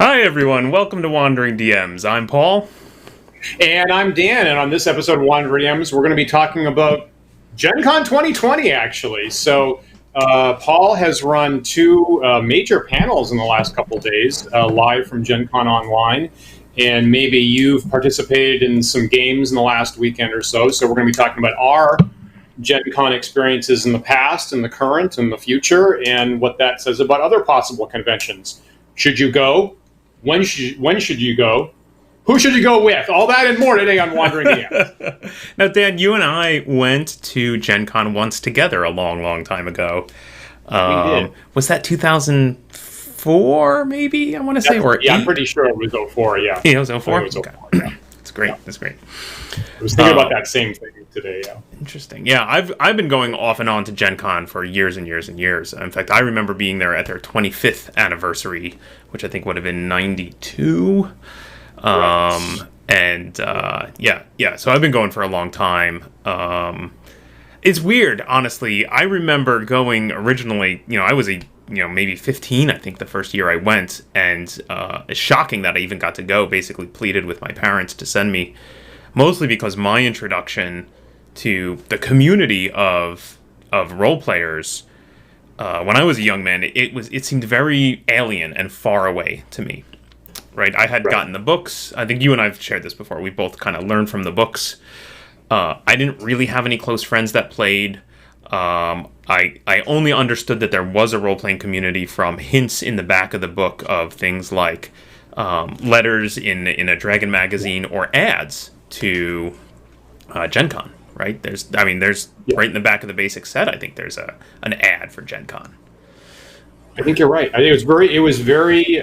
Hi everyone, welcome to Wandering DMs. I'm Paul. And I'm Dan, and on this episode of Wandering DMs, we're going to be talking about Gen Con 2020, actually. So, Paul has run two major panels in the last couple of days, live from Gen Con Online, and maybe you've participated in some games in the last weekend or so. So we're going to be talking about our Gen Con experiences in the past, and the current, and the future, and what that says about other possible conventions. Should you go? When should you go? Who should you go with? All that and more today on Wandering DMs. Now, Dan, you and I went to Gen Con once together a long, long time ago. We did. Was that 2004, maybe? I want to say. I'm pretty sure it was 04, yeah. Yeah, it was 04? It was 04, okay. yeah. That's great. Yeah. That's great. I was thinking about that same thing today, yeah. Interesting. Yeah, I've been going off and on to Gen Con for years and years and years. In fact, I remember being there at their 25th anniversary, which I think would have been 92. Right. So I've been going for a long time. It's weird, honestly. I remember going originally, I was maybe 15, I think, the first year I went, and it's shocking that I even got to go. Basically pleaded with my parents to send me, mostly because my introduction to the community of role players when I was a young man, it seemed very alien and far away to me. Right, I had gotten the books. I think you and I've shared this before. We both kind of learned from the books. I didn't really have any close friends that played. I only understood that there was a role-playing community from hints in the back of the book of things like letters in a Dragon magazine or ads to Gen Con. Right, there's right in the back of the basic set. I think there's an ad for Gen Con. I think you're right. I think it was very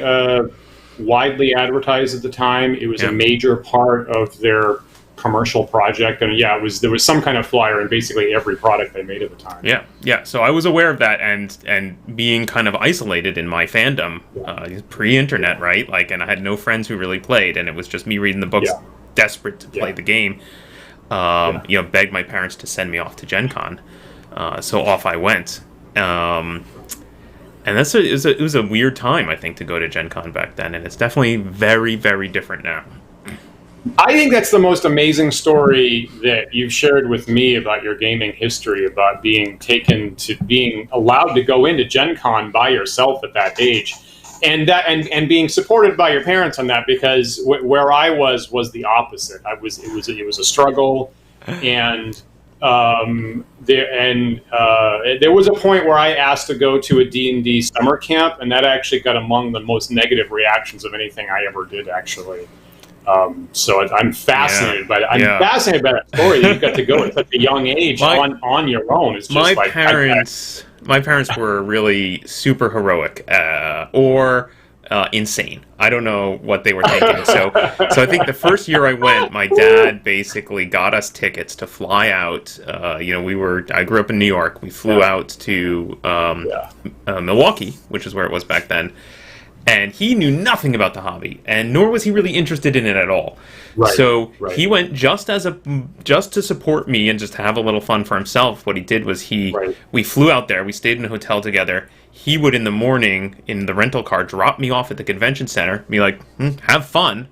widely advertised at the time. It was a major part of their commercial project, and there was some kind of flyer in basically every product they made at the time. Yeah. So I was aware of that, and being kind of isolated in my fandom, pre-internet, right? And I had no friends who really played, and it was just me reading the books, desperate to play the game. Begged my parents to send me off to Gen Con, so off I went. And it was a weird time, I think, to go to Gen Con back then, and it's definitely very, very different now. I think that's the most amazing story that you've shared with me about your gaming history, about being allowed to go into Gen Con by yourself at that age, and being supported by your parents on that, because where I was the opposite. It was a struggle, and there was a point where I asked to go to a D&D summer camp, and that actually got among the most negative reactions of anything I ever did, actually. So I'm fascinated by that. I'm fascinated by that story. That you got to go at such a young age on your own. It's just my parents were really super heroic, or insane. I don't know what they were thinking. So I think the first year I went, my dad basically got us tickets to fly out. I grew up in New York. We flew out to Milwaukee, which is where it was back then. And he knew nothing about the hobby, and nor was he really interested in it at all. He went just to support me and just to have a little fun for himself. What he did was we flew out there. We stayed in a hotel together. He would, in the morning, in the rental car, drop me off at the convention center, be like, have fun.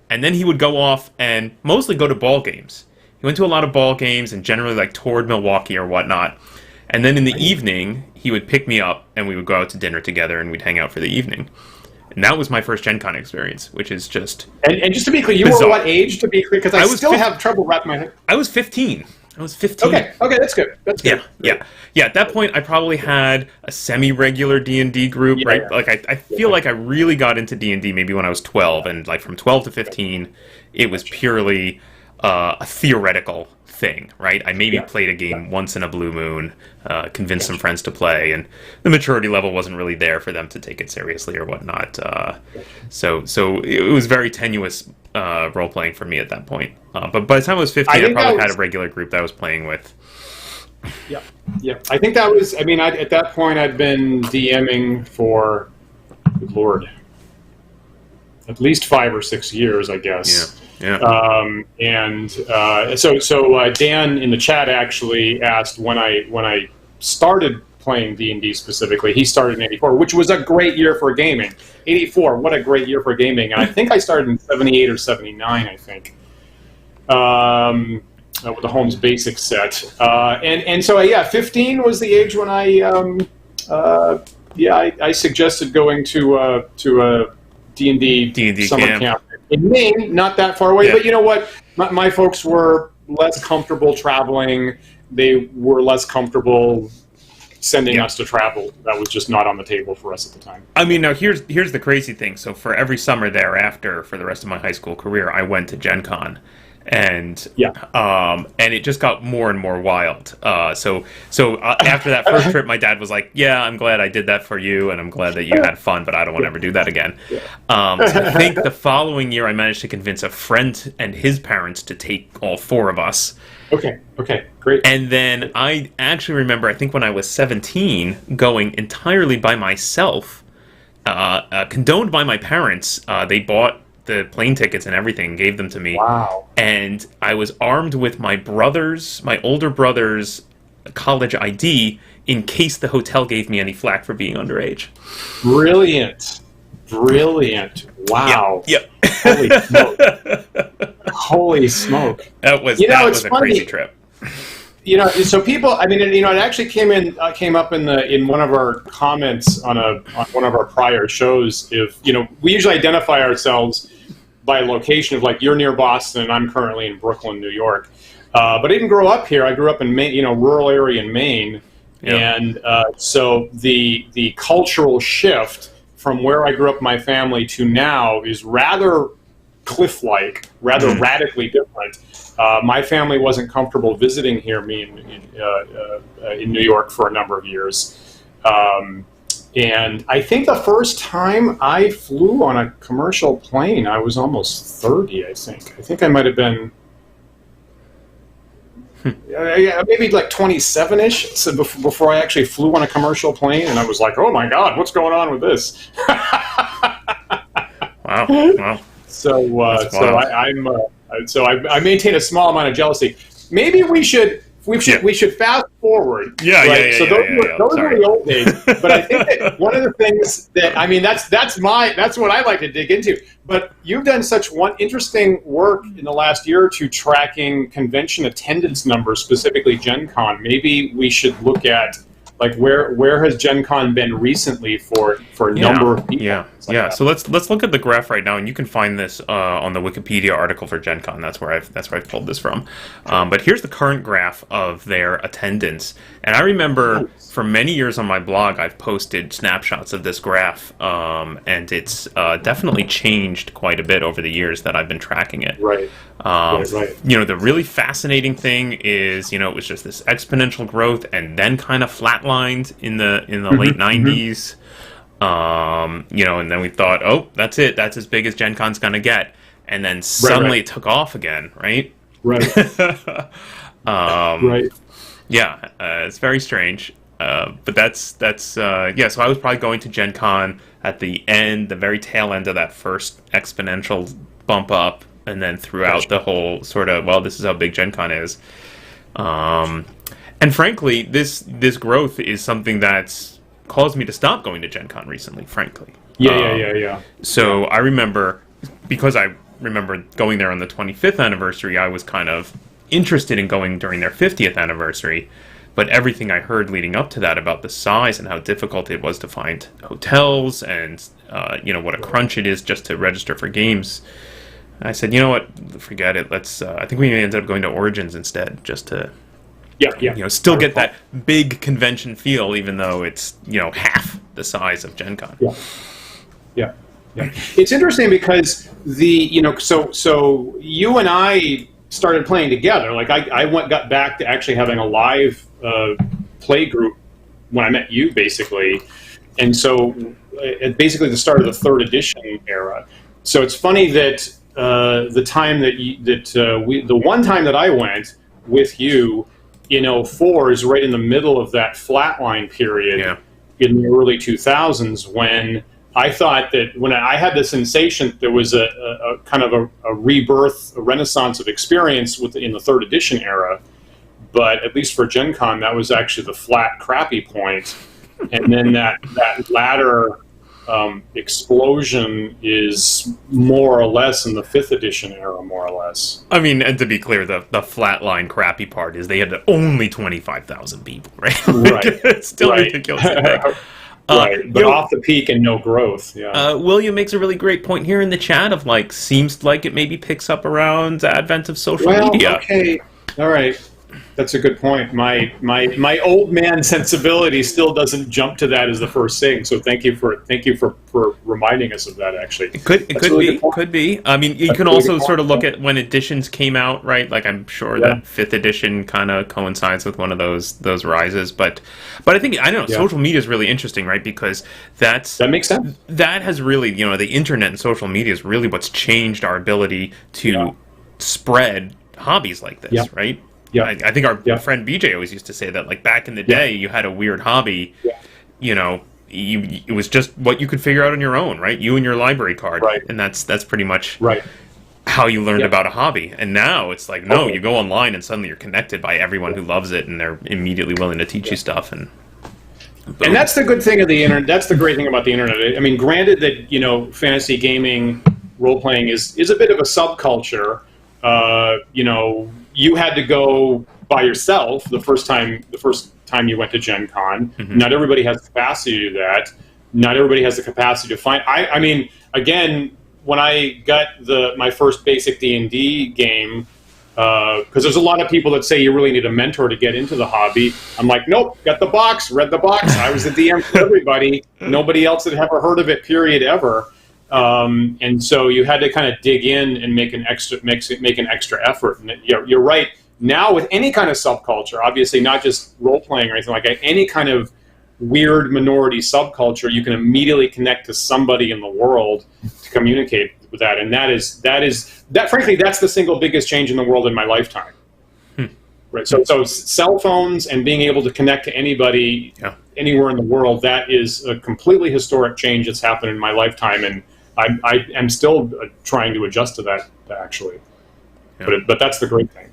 And then he would go off and mostly go to ball games. He went to a lot of ball games and generally toured Milwaukee or whatnot. And then in the evening, he would pick me up and we would go out to dinner together and we'd hang out for the evening. And that was my first Gen Con experience, which is just And just to be clear, you were what age, to be clear? Because I still have trouble wrapping my head. I was 15. Okay, that's good. That's good. Yeah. At that point, I probably had a semi-regular D&D group, right? I feel like I really got into D&D maybe when I was 12, and from 12 to 15, it was purely a theoretical thing, right? I maybe played a game once in a blue moon, convinced some friends to play, and the maturity level wasn't really there for them to take it seriously or whatnot. So it was very tenuous role-playing for me at that point. But by the time I was 15, I probably had a regular group that I was playing with. Yeah. I think that was, at that point, I'd been DMing for, good Lord, at least 5 or 6 years, I guess. Yeah. So Dan in the chat actually asked when I started playing D&D specifically. He started in 84, which was a great year for gaming. 84, what a great year for gaming. And I think I started in 78 or 79, I think, with the Holmes Basic set. And so, 15 was the age when I suggested going to a D&D summer camp in Maine, not that far away. Yeah. But you know what? My folks were less comfortable traveling. They were less comfortable sending us to travel. That was just not on the table for us at the time. I mean, now here's the crazy thing. So for every summer thereafter, for the rest of my high school career, I went to Gen Con. And it just got more and more wild. So after that first trip, my dad was like, "Yeah, I'm glad I did that for you, and I'm glad that you had fun, but I don't want to ever do that again." So I think the following year, I managed to convince a friend and his parents to take all four of us. Okay, great. And then I actually remember, I think when I was 17, going entirely by myself, condoned by my parents. They bought the plane tickets and everything, gave them to me. Wow. And I was armed with my older brother's college ID in case the hotel gave me any flack for being underage. Brilliant. Wow. Yep. Holy smoke. That was a crazy trip. So people, I mean, it actually came up in one of our comments on one of our prior shows. If we usually identify ourselves by location of like, you're near Boston and I'm currently in Brooklyn, New York. But I didn't grow up here. I grew up in Maine, rural area in Maine, and so the cultural shift from where I grew up, my family, to now is rather cliff-like, rather radically different. My family wasn't comfortable visiting me in New York for a number of years. And I think the first time I flew on a commercial plane, I was almost 30, I think. I think I might have been maybe like 27-ish, so before I actually flew on a commercial plane, and I was like, oh my God, what's going on with this? Wow. So I maintain a small amount of jealousy. Maybe we should fast forward. So those are the old days. But I think that one of the things that, I mean, that's what I like to dig into. But you've done such interesting work in the last year or two tracking convention attendance numbers, specifically Gen Con. Maybe we should look at like where has Gen Con been recently for a number of people. So let's look at the graph right now, and you can find this on the Wikipedia article for Gen Con. That's where I've pulled this from. But here's the current graph of their attendance. And I remember for many years on my blog, I've posted snapshots of this graph, and it's definitely changed quite a bit over the years that I've been tracking it. Right. The really fascinating thing is, it was just this exponential growth, and then kind of flatlined in the late 90s. And then we thought, oh, that's it. That's as big as Gen Con's gonna get. And then suddenly it took off again, right? Right. Right. Yeah, it's very strange. But that's so I was probably going to Gen Con at the very tail end of that first exponential bump up, and then throughout the whole sort of, well, this is how big Gen Con is. And frankly, this growth is something that's caused me to stop going to Gen Con recently, frankly. Yeah. So I remember, because I remember going there on the 25th anniversary, I was kind of interested in going during their 50th anniversary, but everything I heard leading up to that about the size and how difficult it was to find hotels and, what a crunch it is just to register for games, I said, you know what, forget it. I think we ended up going to Origins instead, just to still get that big convention feel, even though it's half the size of Gen Con. Yeah. It's interesting because so you and I started playing together. Like I got back to actually having a live play group when I met you, basically, and so at basically the start of the third edition era. So it's funny that the one time that I went with you in 04 is right in the middle of that flatline period in the early 2000s, when I thought that when I had the sensation that there was a kind of a rebirth, a renaissance of experience in the third edition era. but at least for Gen Con, that was actually the flat, crappy point. And then that latter explosion is more or less in the 5th edition era, more or less. I mean, and to be clear, the flatline crappy part is they had only 25,000 people, right? Right. It's still ridiculously big. Right, but off the peak and no growth. Yeah. William makes a really great point here in the chat of like, seems like it maybe picks up around the advent of social media. Okay, all right, that's a good point. My old man sensibility still doesn't jump to that as the first thing. So thank you for reminding us of that. Actually, it could be. I mean, you can also sort of look at when editions came out, right? Like I'm sure that 5th edition kind of coincides with one of those rises, but I think social media is really interesting, right? Because that makes sense. That has really, the internet and social media is really what's changed our ability to spread hobbies like this, right? Yeah, I think our friend BJ always used to say that, like, back in the day, you had a weird hobby, it was just what you could figure out on your own, right? You and your library card, and that's pretty much how you learned about a hobby. And now it's like, no, you go online and suddenly you're connected by everyone who loves it, and they're immediately willing to teach you stuff. And that's the good thing of the internet. That's the great thing about the internet. I mean, granted that fantasy gaming, role playing is a bit of a subculture. You had to go by yourself the first time you went to Gen Con. Mm-hmm. Not everybody has the capacity to do that. Not everybody has the capacity to find. I mean, again, when I got my first basic D&D game, because there's a lot of people that say you really need a mentor to get into the hobby. I'm like, nope, got the box, read the box. I was the DM for everybody. Nobody else had ever heard of it, period, ever. And so you had to kind of dig in and make an extra effort. And you're right. Now with any kind of subculture, obviously not just role playing or anything like that, any kind of weird minority subculture, you can immediately connect to somebody in the world to communicate with that. And that frankly, that's the single biggest change in the world in my lifetime. Right. So cell phones and being able to connect to anybody anywhere in the world, that is a completely historic change that's happened in my lifetime. And I am still trying to adjust to that, actually. Yeah. But that's the great thing.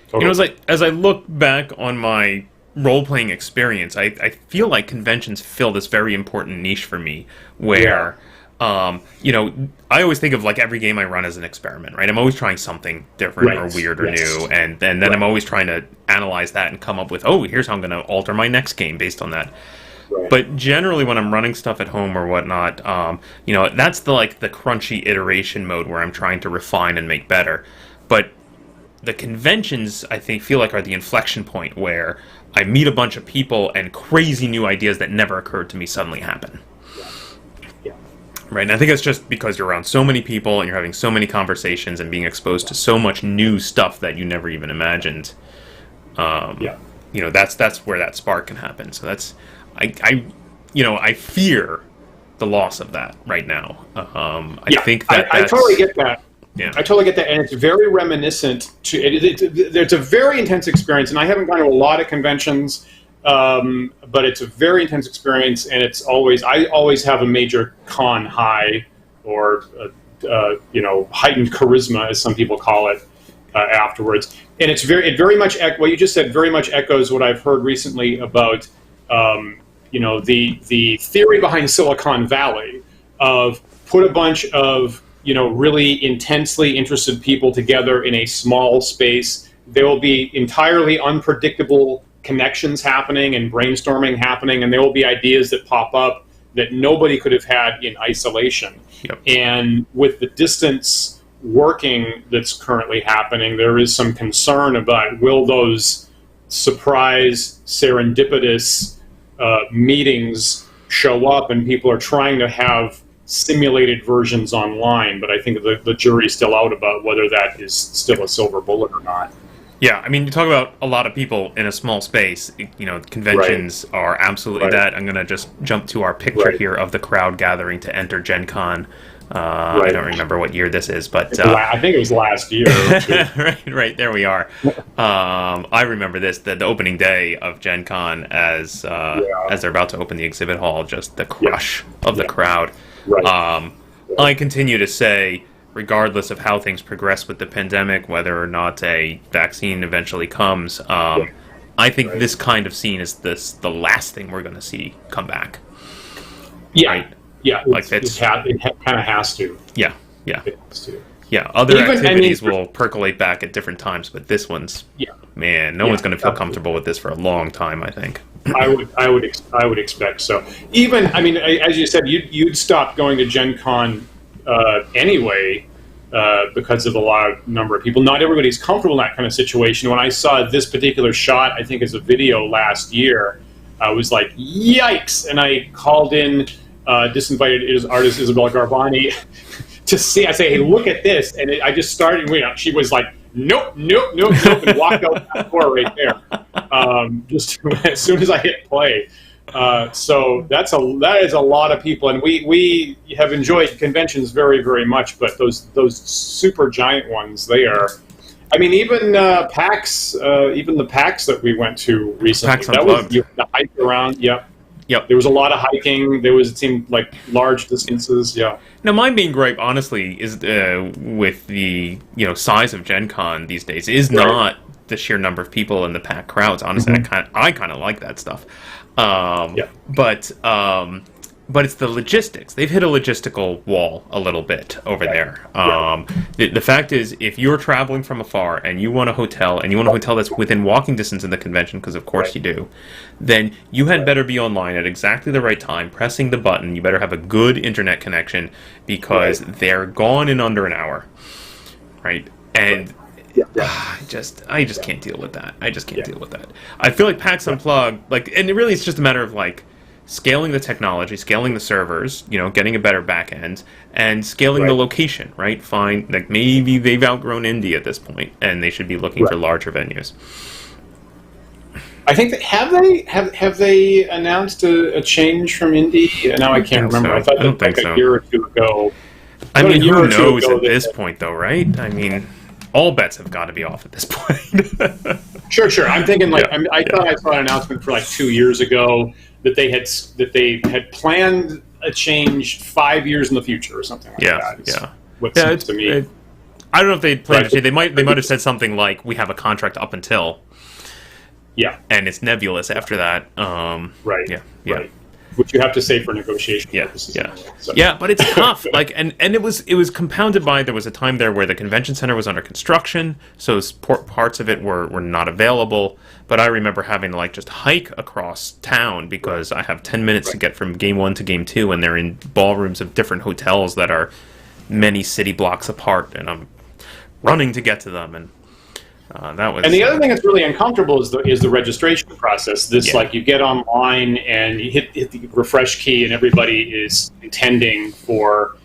Totally. As I look back on my role-playing experience, I feel like conventions fill this very important niche for me, where, I always think of like every game I run as an experiment, right? I'm always trying something different or weird or new, and then I'm always trying to analyze that and come up with, here's how I'm going to alter my next game based on that. Right. But generally, when I'm running stuff at home or whatnot, that's the crunchy iteration mode where I'm trying to refine and make better. But the conventions, I think, feel like are the inflection point where I meet a bunch of people and crazy new ideas that never occurred to me suddenly happen. Yeah. Right, and I think it's just because you're around so many people and you're having so many conversations and being exposed to so much new stuff that you never even imagined. That's where that spark can happen. So that's. I fear the loss of that right now. I think that I totally get that. Yeah. I totally get that, and it's very reminiscent to it's a very intense experience, and I haven't gone to a lot of conventions, but it's a very intense experience, and I always have a major con high, or heightened charisma, as some people call it, afterwards. And it very much what you just said very much echoes what I've heard recently about. The theory behind Silicon Valley of put a bunch of, really intensely interested people together in a small space. There will be entirely unpredictable connections happening and brainstorming happening, and there will be ideas that pop up that nobody could have had in isolation. Yep. And with the distance working that's currently happening, there is some concern about will those surprise, serendipitous meetings show up, and people are trying to have simulated versions online, but I think the jury's still out about whether that is still a silver bullet or not. Yeah, I mean, you talk about a lot of people in a small space. Conventions are absolutely that. I'm going to just jump to our picture here of the crowd gathering to enter Gen Con. I don't remember what year this is, but I think it was last year. right, there we are. I remember this, the opening day of Gen Con as they're about to open the exhibit hall, just the crush of the crowd. Right. I continue to say, regardless of how things progress with the pandemic, whether or not a vaccine eventually comes, I think this kind of scene is the last thing we're going to see come back. Yeah, right? Yeah, Like it kind of has to. Yeah. It has to. Yeah, other activities will percolate back at different times, but this one's, man, no one's going to feel comfortable with this for a long time, I think. I would expect so. Even, I mean, as you said, you'd stop going to Gen Con anyway because of the large number of people. Not everybody's comfortable in that kind of situation. When I saw this particular shot, I think as a video last year, I was like, yikes! And I called in disinvited artist Isabella Garbani to see. I say, hey, look at this, and I just started. She was like, nope, and walked out that door right there. Just as soon as I hit play. So that is a lot of people, and we have enjoyed conventions very, very much. But those super giant ones, they are. I mean, even PAX, even the PAX that we went to recently, PAX Unplugged. Was the hike around. Yep. Yep. There was a lot of hiking. It seemed like large distances. Yeah. Now, my main gripe, honestly, is with the size of Gen Con these days is not the sheer number of people in the packed crowds. Honestly, I kind of like that stuff. But it's the logistics. They've hit a logistical wall a little bit over there. The fact is, if you're traveling from afar and you want a hotel, and you want a hotel that's within walking distance of the convention, because of course you do, then you had better be online at exactly the right time, pressing the button. You better have a good internet connection, because they're gone in under an hour, right? And I just can't deal with that. I just can't deal with that. I feel like PAX Unplugged, and it really is just a matter of scaling the technology, scaling the servers, getting a better back end, and scaling the location, right? Fine, maybe they've outgrown Indy at this point, and they should be looking for larger venues. I think have they announced a change from Indy? Now I can't remember. I thought that a year or two ago. I mean, who knows at this point, though, right? I mean, all bets have got to be off at this point. Sure. I'm thinking I thought I saw an announcement for 2 years ago that they had planned a change 5 years in the future or something like that. What seems to me. I don't know if they planned a change. They might have said something like, "We have a contract up until." And it's nebulous after that. Right. Which you have to say for negotiation purposes. But it's tough. And it was compounded by, there was a time there where the convention center was under construction, so parts of it were not available. But I remember having to just hike across town because I have 10 minutes to get from game 1 to game 2, and they're in ballrooms of different hotels that are many city blocks apart, and I'm running to get to them. And that was. And the other thing that's really uncomfortable is the registration process. You get online and you hit the refresh key, and everybody is contending for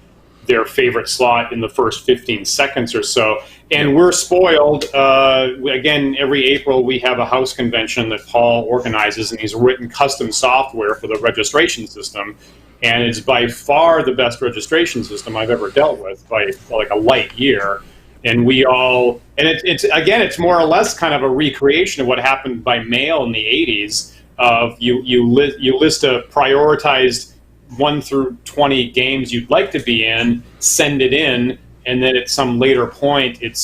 their favorite slot in the first 15 seconds or so. And we're spoiled. Again, every April we have a house convention that Paul organizes, and he's written custom software for the registration system. And it's by far the best registration system I've ever dealt with by a light year. And it's more or less kind of a recreation of what happened by mail in the 80s. Of you list a prioritized 1 through 20 games you'd like to be in, send it in, and then at some later point, it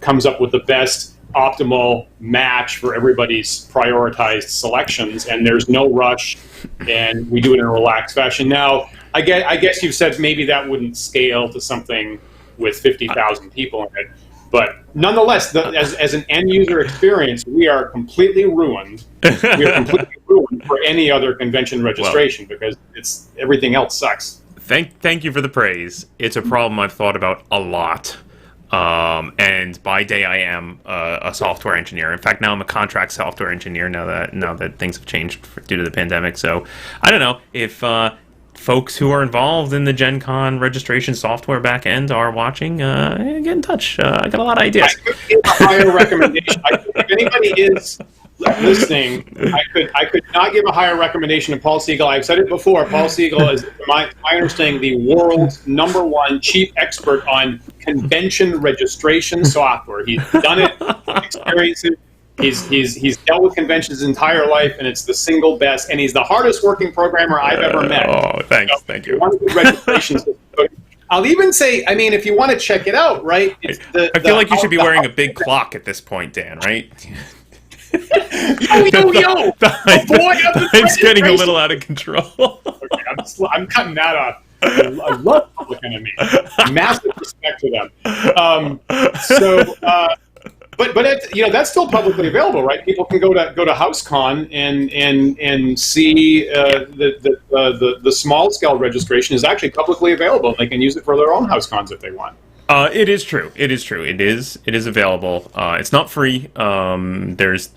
comes up with the best optimal match for everybody's prioritized selections, and there's no rush, and we do it in a relaxed fashion. Now, I guess you've said maybe that wouldn't scale to something with 50,000 people in it. But nonetheless, as an end-user experience, we are completely ruined. We are completely ruined for any other convention registration because everything else sucks. Thank you for the praise. It's a problem I've thought about a lot. And by day I am a software engineer. In fact, now I'm a contract software engineer now that things have changed due to the pandemic. So I don't know if folks who are involved in the Gen Con registration software back end are watching, get in touch. I got a lot of ideas. I could give a higher recommendation. If anybody is listening, I could not give a higher recommendation to Paul Siegel. I've said it before. Paul Siegel is, my understanding, the world's #1 chief expert on convention registration software. He's done it, experienced it. He's dealt with conventions his entire life, and it's the single best. And he's the hardest working programmer I've ever met. Oh, thanks, thank you. One of the registration systems, I'll even say, I mean, if you want to check it out, right? I feel like you should be wearing a big clock at this point, Dan, right? Yo! The hype's getting a little out of control. Okay, I'm cutting that off. I love Public Enemy. Massive respect to them. But that's still publicly available, right? People can go to HouseCon and see the small scale registration is actually publicly available. They can use it for their own HouseCons if they want. It is true. It is true. It is available. It's not free. There's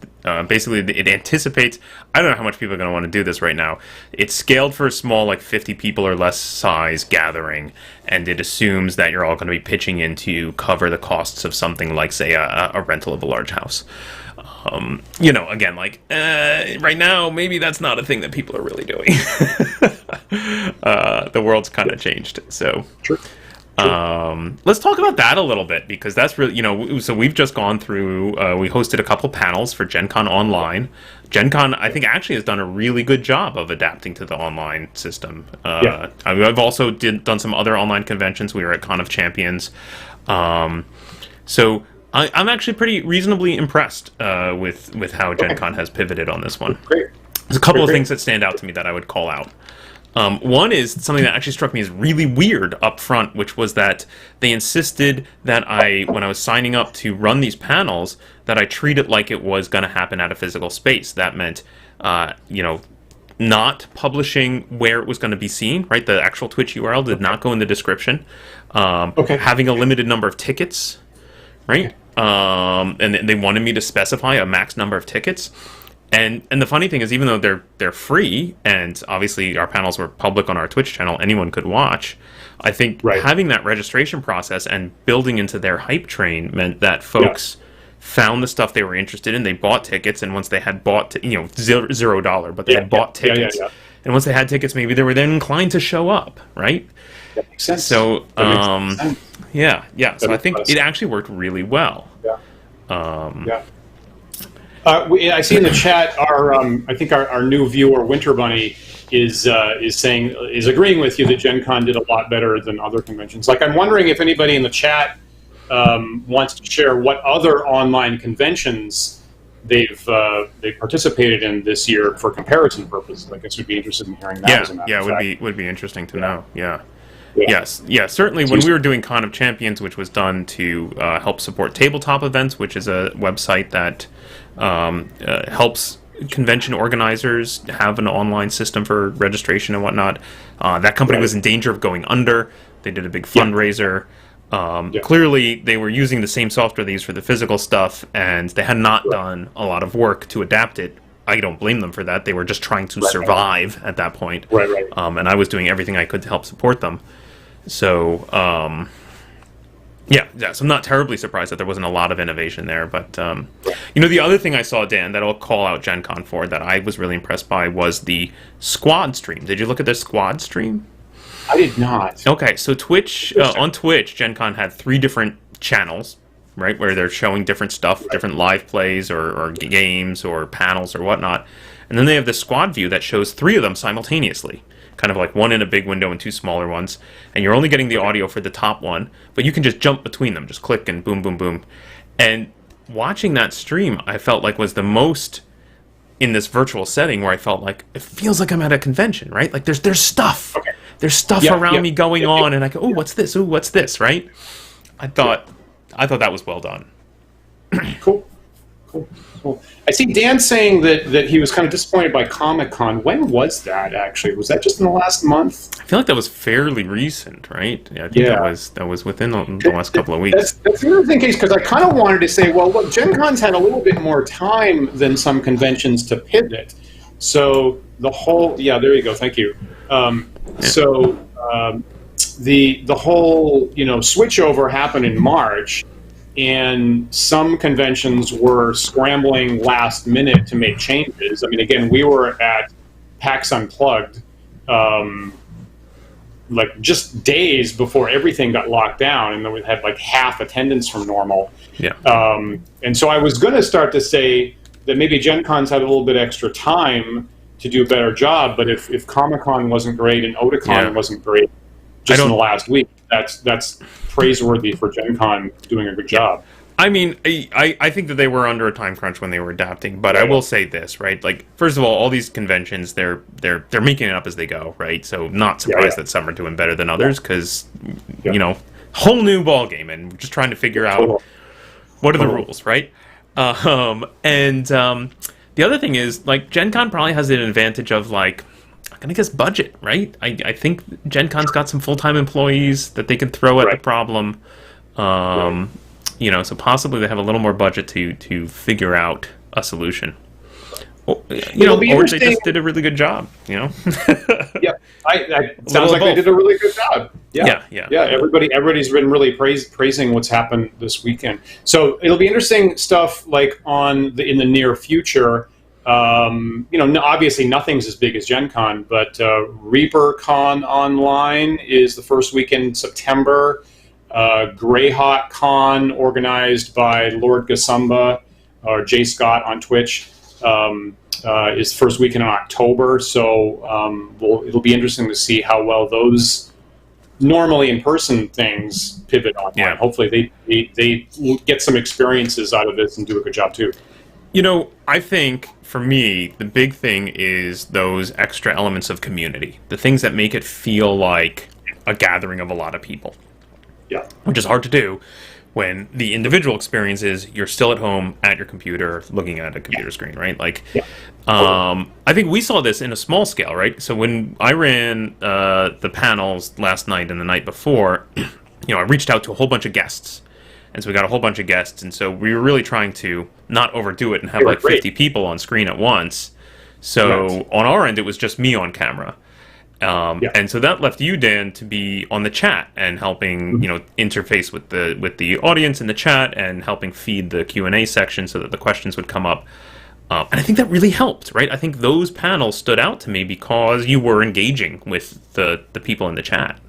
basically it anticipates. I don't know how much people are going to want to do this right now. It's scaled for a small, like 50 people or less size gathering, and it assumes that you're all going to be pitching in to cover the costs of something like, say, a rental of a large house. Again, like right now, maybe that's not a thing that people are really doing. The world's kind of changed, so. True. Let's talk about that a little bit, because that's really, so we've just gone through, we hosted a couple panels for Gen Con Online. Gen Con, I think, actually has done a really good job of adapting to the online system. I've also done some other online conventions. We were at Con of Champions. So I'm actually pretty reasonably impressed with how Gen Con has pivoted on this one. Great. There's a couple of things that stand out to me that I would call out. One is something that actually struck me as really weird up front, which was that they insisted that when I was signing up to run these panels, that I treat it like it was going to happen at a physical space. That meant, not publishing where it was going to be seen, right? The actual Twitch URL did not go in the description. Having a limited number of tickets, right? And they wanted me to specify a max number of tickets. And the funny thing is, even though they're free, and obviously our panels were public on our Twitch channel, anyone could watch, I think having that registration process and building into their hype train meant that folks found the stuff they were interested in, they bought tickets, and once they had bought, $0, but they had bought tickets, and once they had tickets, maybe they were then inclined to show up, right? That makes sense. So, sense. So I think it actually worked really well. I see in the chat I think our new viewer Winter Bunny is agreeing with you that Gen Con did a lot better than other conventions. Like, I'm wondering if anybody in the chat wants to share what other online conventions they've participated in this year for comparison purposes. I guess we'd be interested in hearing that. Would be interesting to know. Yes, certainly. When we were doing Con of Champions, which was done to help support tabletop events, which is a website that helps convention organizers have an online system for registration and whatnot. That company was in danger of going under. They did a big fundraiser. Clearly, they were using the same software they used for the physical stuff, and they had not done a lot of work to adapt it. I don't blame them for that. They were just trying to survive at that point. And I was doing everything I could to help support them. So, so I'm not terribly surprised that there wasn't a lot of innovation there. But, the other thing I saw, Dan, that I'll call out Gen Con for that I was really impressed by was the squad stream. Did you look at their squad stream? I did not. Okay, so on Twitch, Gen Con had 3 different channels, right, where they're showing different stuff, different live plays or games or panels or whatnot. And then they have the squad view that shows 3 of them simultaneously, kind of like one in a big window and 2 smaller ones. And you're only getting the audio for the top one, but you can just jump between them, just click and boom, boom, boom. And watching that stream, I felt like was the most in this virtual setting where I felt like it feels like I'm at a convention, right? Like there's stuff. There's stuff around me going on, and I go, oh, what's this? Oh, what's this, right? I thought that was well done. Cool. I see Dan saying that he was kind of disappointed by Comic-Con. When was that, actually? Was that just in the last month? I feel like that was fairly recent, right? I think that was within the last couple of weeks. That's an interesting case, because I kind of wanted to say, well, look, Gen Con's had a little bit more time than some conventions to pivot. So the whole... Yeah, there you go. Thank you. So the whole, switchover happened in March, and some conventions were scrambling last minute to make changes. I mean, again, we were at PAX Unplugged, like just days before everything got locked down, and then we had like half attendance from normal. And so I was going to start to say that maybe Gen Con's had a little bit extra time to do a better job, but if Comic-Con wasn't great and Otakon wasn't great, just in the last week. That's praiseworthy for Gen Con doing a good job. I mean, I think that they were under a time crunch when they were adapting, but I will say this, right? Like, first of all these conventions, they're making it up as they go, right? So not surprised that some are doing better than others, because, you know, whole new ball game, and we're just trying to figure out what are the rules, right? The other thing is, like, Gen Con probably has an advantage of, like, I'm gonna guess budget, right? I think Gen Con's got some full-time employees that they can throw at the problem. You know, so possibly they have a little more budget to figure out a solution. Or, you know, or they just did a really good job, you know? Yeah, sounds like they did a really good job. Yeah. Everybody's been really praising what's happened this weekend. So it'll be interesting stuff like in the near future. You know, obviously nothing's as big as Gen Con, but ReaperCon Online is the first weekend in September. Greyhawk Con, organized by Lord Gasumba or Jay Scott on Twitch, is first weekend in October. So it'll be interesting to see how well those normally in-person things pivot online. Yeah. Hopefully they get some experiences out of this and do a good job too. You know, I think for me, the big thing is those extra elements of community, the things that make it feel like a gathering of a lot of people. Yeah. Which is hard to do when the individual experience is you're still at home at your computer looking at a computer screen, right? Like, I think we saw this in a small scale, right? So when I ran the panels last night and the night before, you know, I reached out to a whole bunch of guests. And so we got a whole bunch of guests, and so we were really trying to not overdo it and have like 50 people on screen at once. So on our end, it was just me on camera. And so that left you, Dan, to be on the chat and helping, you know, interface with the audience in the chat and helping feed the Q&A section so that the questions would come up. And I think that really helped, right? I think those panels stood out to me because you were engaging with the people in the chat.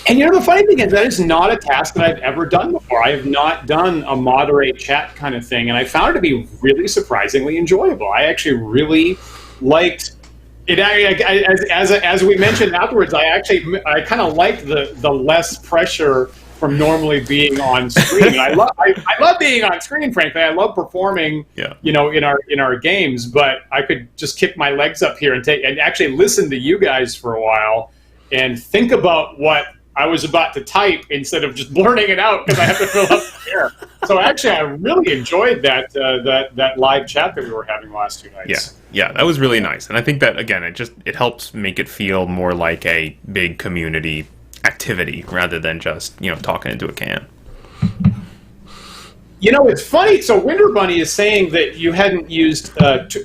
And you know, the funny thing is that is not a task that I've ever done before. I have not done a moderate chat kind of thing, and I found it to be really surprisingly enjoyable. I actually really liked it. As we mentioned afterwards, I kind of liked the less pressure from normally being on screen. And I love being on screen, frankly. I love performing, you know, in our games. But I could just kick my legs up here and actually listen to you guys for a while and think about what I was about to type instead of just blurting it out because I have to fill up the air. So actually, I really enjoyed that live chat that we were having the last 2 nights. Yeah, that was really nice, and I think that again, it helps make it feel more like a big community activity rather than just, you know, talking into a can. You know, it's funny. So Winter Bunny is saying that you hadn't used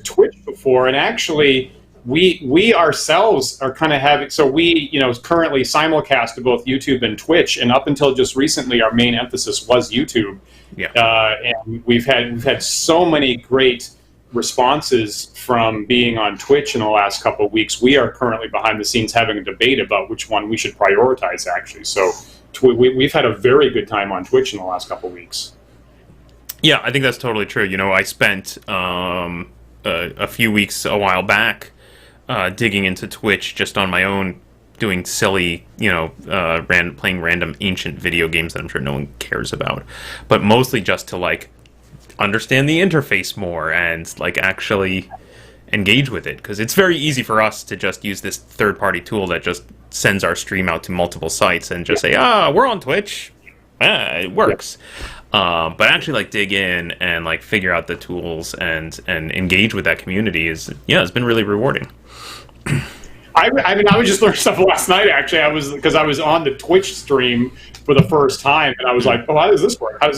Twitch before, and actually, we ourselves are kind of having. So we, you know, currently simulcast to both YouTube and Twitch, and up until just recently, our main emphasis was YouTube. Yeah. And we've had so many great responses from being on Twitch in the last couple of weeks. We are currently behind the scenes having a debate about which one we should prioritize, actually. So we've had a very good time on Twitch in the last couple of weeks. Yeah, I think that's totally true. You know, I spent a few weeks a while back digging into Twitch just on my own, doing silly, you know, playing random ancient video games that I'm sure no one cares about, but mostly just to, like, understand the interface more and, like, actually engage with it, because it's very easy for us to just use this third-party tool that just sends our stream out to multiple sites and just say, we're on Twitch, it works. But actually, like, dig in and, like, figure out the tools and engage with that community it's been really rewarding. I mean, I was just learning stuff last night, actually. Because I was on the Twitch stream for the first time, and I was like, how does this work? I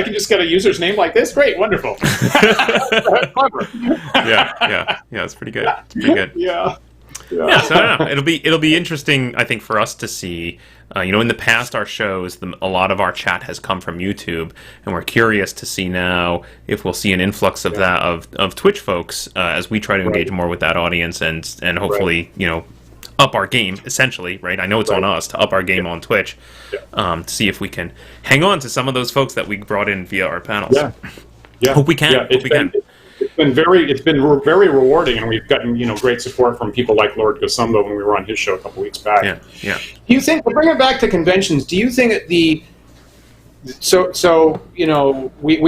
can just get a user's name like this? Great, wonderful. Clever. Yeah, it's pretty good. It's pretty good. Yeah, so I don't know. It'll be interesting, I think, for us to see. You know, in the past, our shows, a lot of our chat has come from YouTube, and we're curious to see now if we'll see an influx of that of Twitch folks as we try to engage more with that audience and hopefully, you know, up our game, essentially, right? I know it's on us to up our game on Twitch to see if we can hang on to some of those folks that we brought in via our panels. Yeah. Hope we can. it's been very rewarding, and we've gotten great support from people like Lord Gasumba when we were on his show a couple weeks back. Yeah. Do you think, to bring it back to conventions, do you think that we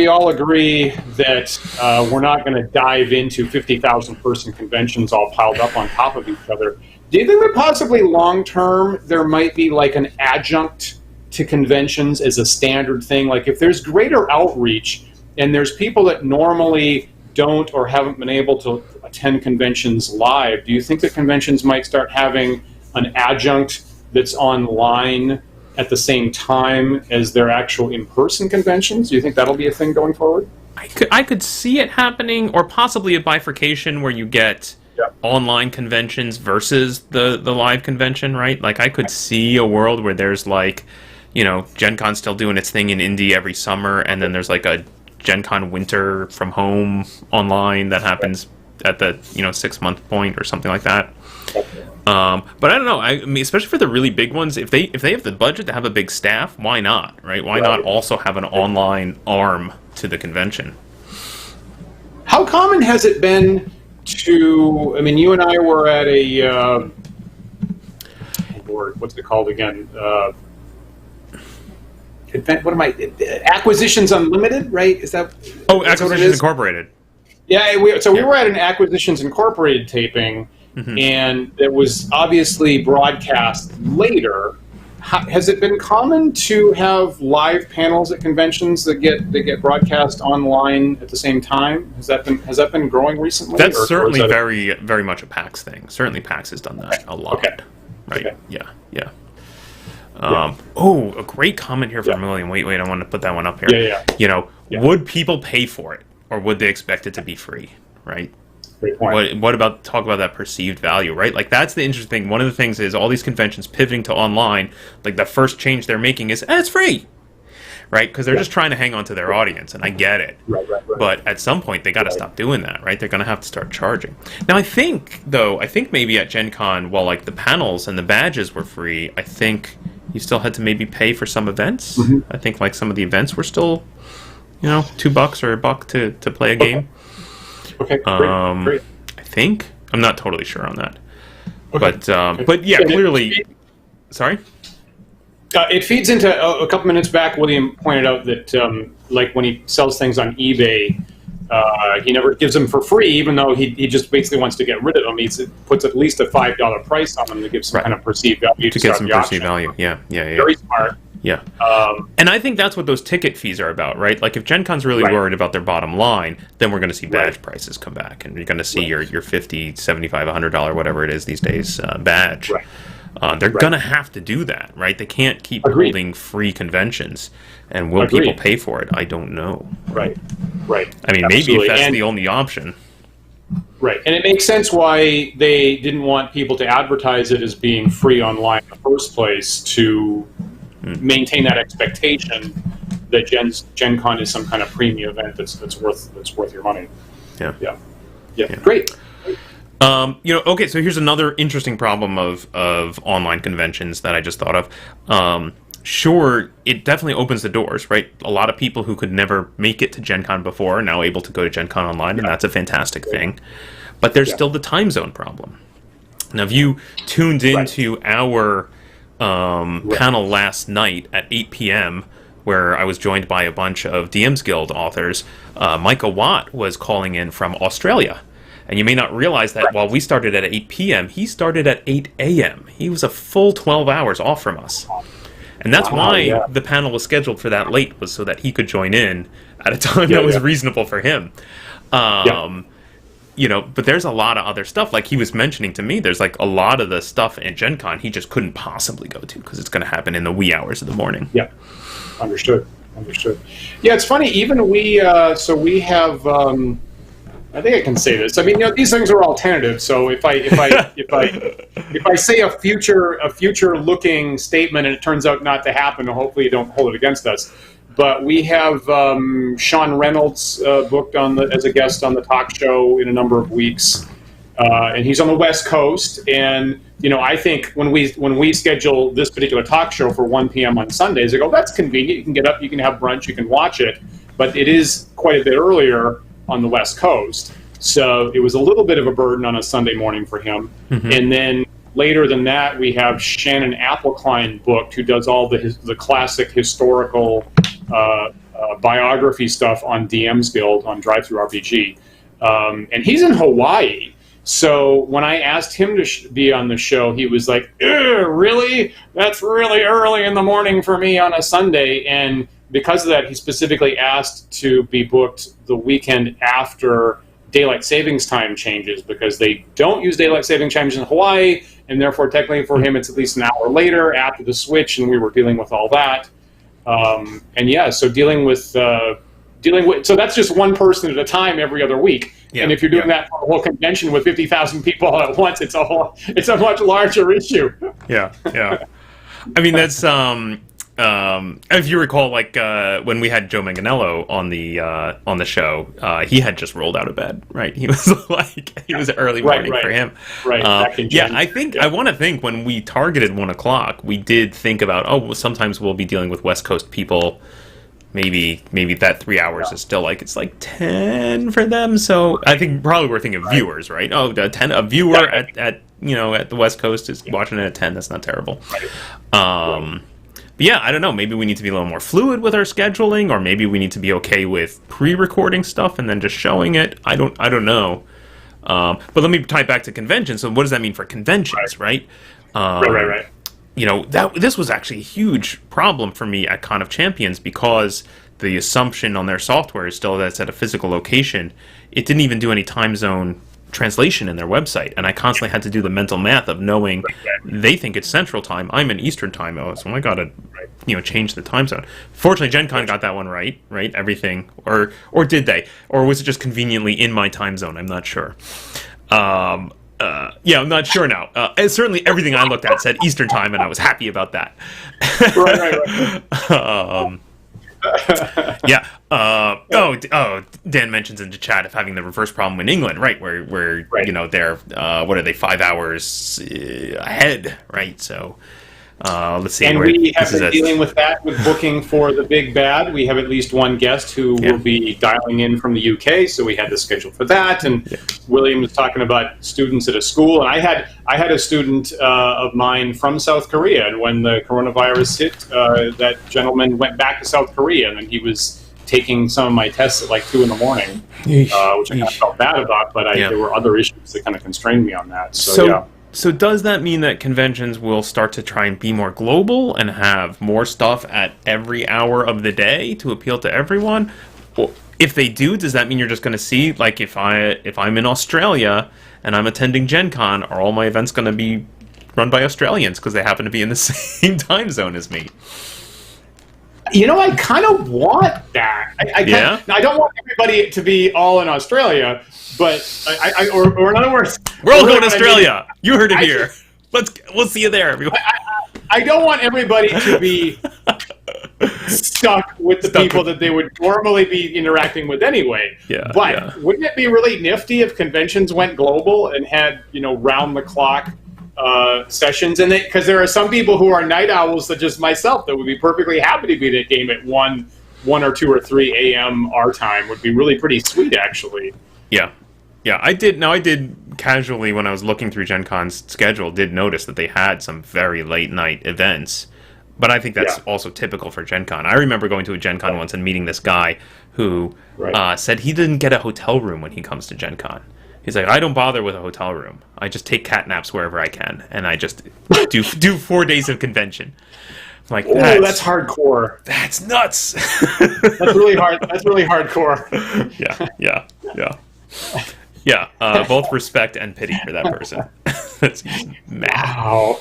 all agree that we're not going to dive into 50,000 person conventions all piled up on top of each other? Do you think that possibly long term there might be like an adjunct to conventions as a standard thing? Like if there's greater outreach and there's people that normally don't or haven't been able to attend conventions live, do you think that conventions might start having an adjunct that's online at the same time as their actual in-person conventions? Do you think that'll be a thing going forward? I could see it happening, or possibly a bifurcation where you get online conventions versus the live convention, right? Like I could see a world where there's like, Gen Con's still doing its thing in Indy every summer, and then there's like a Gen Con winter from home online that happens at the 6-month point or something like that. But I don't know. I mean, especially for the really big ones, if they have the budget to have a big staff, why not? Right? Why not also have an online arm to the convention? How common has it been to? I mean, you and I were at a what's it called again? What am I? Acquisitions Unlimited, right? Is that? Oh, Acquisitions Incorporated. Yeah, we were at an Acquisitions Incorporated taping. Mm-hmm. And it was obviously broadcast later. Has it been common to have live panels at conventions that get broadcast online at the same time? Has that been growing recently? That's certainly very very much a PAX thing. Certainly PAX has done that a lot. Okay. Right. Okay. Yeah. Oh, a great comment here from William. Wait, I want to put that one up here. Yeah. Would people pay for it, or would they expect it to be free? Right. Great point. What about talk about that perceived value, right? Like that's the interesting thing. One of the things is all these conventions pivoting to online. Like the first change they're making is it's free, right? Because they're just trying to hang on to their audience, and I get it. Right. But at some point they got to stop doing that, right? They're going to have to start charging. Now I think maybe at Gen Con, while like the panels and the badges were free, I think you still had to maybe pay for some events. Mm-hmm. I think like some of the events were still, $2 or $1 to play a game. Okay, great. I think I'm not totally sure on that, but yeah, clearly. Sorry. It feeds into a couple minutes back. William pointed out that like when he sells things on eBay, he never gives them for free, even though he just basically wants to get rid of them. He puts at least a $5 price on them to give some kind of perceived value to get some perceived value. Yeah. Very smart. Yeah. And I think that's what those ticket fees are about, right? Like if Gen Con's really worried about their bottom line, then we're going to see badge prices come back, and you're going to see your $50, $75, $100, whatever it is these days, badge. Right. They're going to have to do that, right? They can't keep holding free conventions. And will people pay for it? I don't know. Right. I mean, maybe if that's the only option. Right, and it makes sense why they didn't want people to advertise it as being free online in the first place, to maintain that expectation that Gen Con is some kind of premium event that's worth your money. Yeah. Great. Okay, so here's another interesting problem of online conventions that I just thought of. Sure, it definitely opens the doors, right? A lot of people who could never make it to Gen Con before are now able to go to Gen Con online, and that's a fantastic thing. But there's still the time zone problem. Now, if you tuned into our panel last night at 8 p.m., where I was joined by a bunch of DM's Guild authors, Micah Watt was calling in from Australia. And you may not realize that while we started at 8 p.m., he started at 8 a.m. He was a full 12 hours off from us. And that's why the panel was scheduled for that late, was so that he could join in at a time that was reasonable for him. But there's a lot of other stuff. Like he was mentioning to me, there's like a lot of the stuff in Gen Con he just couldn't possibly go to because it's going to happen in the wee hours of the morning. Yeah, understood. Yeah, it's funny. Even we have. I think I can say this. I mean, these things are all tentative. So if I say a future looking statement and it turns out not to happen, hopefully you don't hold it against us. But we have Sean Reynolds booked as a guest on the talk show in a number of weeks, and he's on the West Coast. And I think when we schedule this particular talk show for 1 p.m. on Sundays, I go, that's convenient. You can get up, you can have brunch, you can watch it. But it is quite a bit earlier. on the West Coast. So it was a little bit of a burden on a Sunday morning for him. And then later than that, we have Shannon Appelkline booked, who does all the classic historical biography stuff on DM's Guild, on Drive-Thru RPG. And he's in Hawaii. So when I asked him to be on the show, he was like, really? That's really early in the morning for me on a Sunday. And because of that, he specifically asked to be booked the weekend after daylight savings time changes, because they don't use daylight saving times in Hawaii, and therefore technically for him it's at least an hour later after the switch, and we were dealing with all that. And yeah, so dealing with so that's just one person at a time every other week. Yeah, and if you're doing that for a whole convention with 50,000 people all at once, it's a much larger issue. Yeah. I mean, that's if you recall, like when we had Joe Manganiello on the show, he had just rolled out of bed, right? He was early morning for him. Right. I want to think when we targeted 1 o'clock, we did think about, sometimes we'll be dealing with West Coast people. Maybe that 3 hours is still it's like 10 for them. So I think probably we're thinking of viewers, right? Oh, a viewer at the West Coast is watching it at 10. That's not terrible. But yeah, I don't know. Maybe we need to be a little more fluid with our scheduling, or maybe we need to be okay with pre-recording stuff and then just showing it. I don't know. But let me tie it back to conventions. So what does that mean for conventions, right? Right. This was actually a huge problem for me at Con of Champions, because the assumption on their software is still that it's at a physical location. It didn't even do any time zone translation in their website, and I constantly had to do the mental math of knowing they think it's Central Time, I'm in Eastern Time, so I gotta change the time zone. Fortunately, Gen Con got that one right, everything, or did they, or was it just conveniently in my time zone? I'm not sure. I'm not sure now. And certainly everything I looked at said Eastern Time, and I was happy about that. Right. Dan mentions in the chat of having the reverse problem in England, right? Where they're what are they, 5 hours ahead, right? So let's see. And we have been dealing with that with booking for the Big Bad. We have at least one guest who will be dialing in from the UK, so we had to schedule for that. And William was talking about students at a school, and I had a student of mine from South Korea, and when the coronavirus hit, that gentleman went back to South Korea, and then he was taking some of my tests at like 2 in the morning, which I kind of felt bad about, but there were other issues that kind of constrained me on that. So does that mean that conventions will start to try and be more global and have more stuff at every hour of the day to appeal to everyone? Well, if they do, does that mean you're just going to see, like, if I'm in Australia and I'm attending Gen Con, are all my events going to be run by Australians because they happen to be in the same time zone as me? I kind of want that. I don't want everybody to be all in Australia, but or in other words, we're all going to Australia. You heard it here. We'll see you there, everyone. I don't want everybody to be stuck with the people that they would normally be interacting with anyway. But wouldn't it be really nifty if conventions went global and had round the clock sessions? And because there are some people who are night owls, such as myself, that would be perfectly happy to be at a game at 1 or 2 or 3 a.m. our time. Would be really pretty sweet, actually. Yeah, I did casually, when I was looking through Gen Con's schedule, did notice that they had some very late night events. But I think that's also typical for Gen Con. I remember going to a Gen Con once and meeting this guy who said he didn't get a hotel room when he comes to Gen Con. He's like, I don't bother with a hotel room. I just take cat naps wherever I can, and I just do 4 days of convention. I'm like, that's hardcore. That's nuts. That's really hard. That's really hardcore. Yeah. Both respect and pity for that person. That's mad. Wow.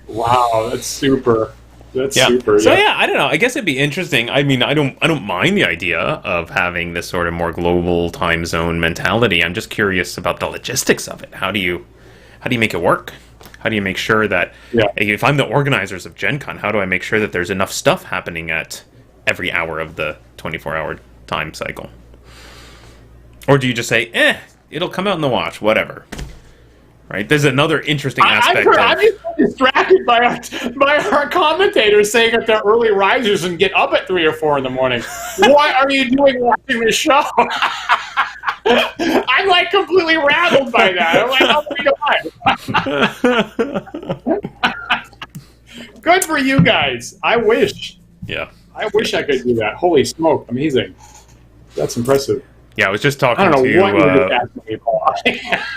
Wow, that's super. That's super. So I don't know. I guess it'd be interesting. I mean, I don't mind the idea of having this sort of more global time zone mentality. I'm just curious about the logistics of it. How do you make it work? How do you make sure that if I'm the organizers of Gen Con, how do I make sure that there's enough stuff happening at every hour of the 24-hour time cycle? Or do you just say, it'll come out in the wash, whatever? right? There's another interesting aspect I'm just distracted by our commentators saying that they're early risers and get up at 3 or 4 in the morning. What are you doing watching this show? I'm like completely rattled by that. I'm like, oh my God. Good for you guys. I wish I could do that. Holy smoke. Amazing. That's impressive. Yeah, I was just talking I don't know to. what you were just asking me, Paul.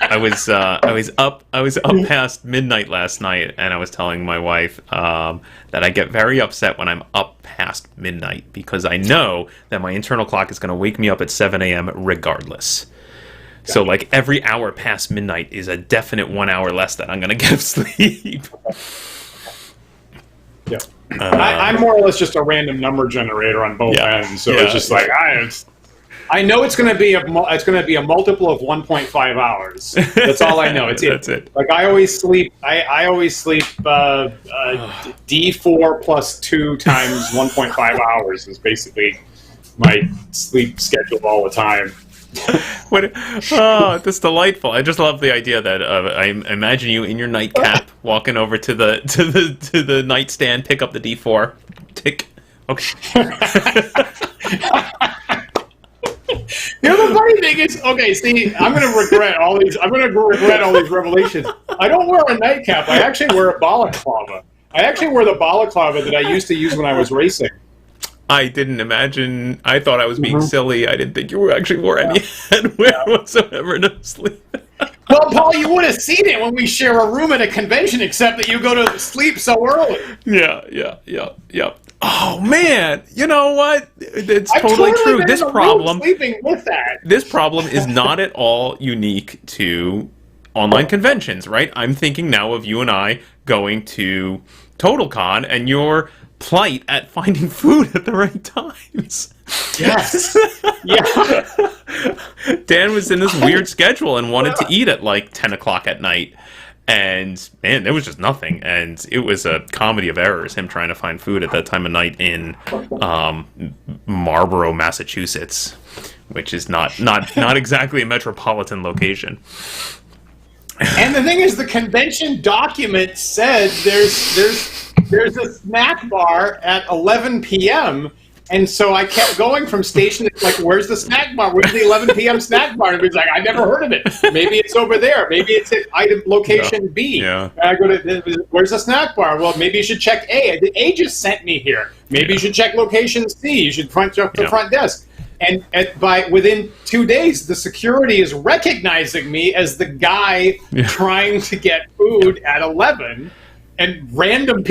I was up past midnight last night, and I was telling my wife that I get very upset when I'm up past midnight because I know that my internal clock is going to wake me up at 7 a.m. regardless. Gotcha. So, like, every hour past midnight is a definite 1 hour less that I'm going to get of sleep. Yeah, I'm more or less just a random number generator on both ends, so it's just like I know it's going to be a multiple of 1.5 hours. That's all I know. That's it. Like I always sleep. I always sleep D4 plus 2 times 1.5 hours is basically my sleep schedule all the time. That's delightful. I just love the idea that I imagine you in your nightcap walking over to the nightstand, pick up the D4, tick. Okay. The funny thing is, okay, see, I'm going to regret all these revelations. I don't wear a nightcap. I actually wear a balaclava. I actually wear the balaclava that I used to use when I was racing. I didn't imagine. I thought I was being silly. I didn't think you actually wore any headwear whatsoever to sleep. Well, Paul, you would have seen it when we share a room at a convention, except that you go to sleep so early. Yeah. Oh man, you know what? It's totally true. This problem, sleeping with that. This problem is not at all unique to online conventions, right? I'm thinking now of you and I going to TotalCon and your plight at finding food at the right times. Yes. Yeah. Dan was in this weird schedule and wanted to eat at like 10 o'clock at night. And, man, there was just nothing. And it was a comedy of errors, him trying to find food at that time of night in Marlborough, Massachusetts, which is not exactly a metropolitan location. And the thing is, the convention document said there's a snack bar at 11 p.m., and so I kept going from station to, like, where's the snack bar? Where's the 11 p.m. snack bar? And everybody's like, I never heard of it. Maybe it's over there. Maybe it's at item location B. Yeah. And I go to, where's the snack bar? Well, maybe you should check A. The A just sent me here. Maybe you should check location C. You should check the front desk. And within 2 days, the security is recognizing me as the guy trying to get food at 11. And random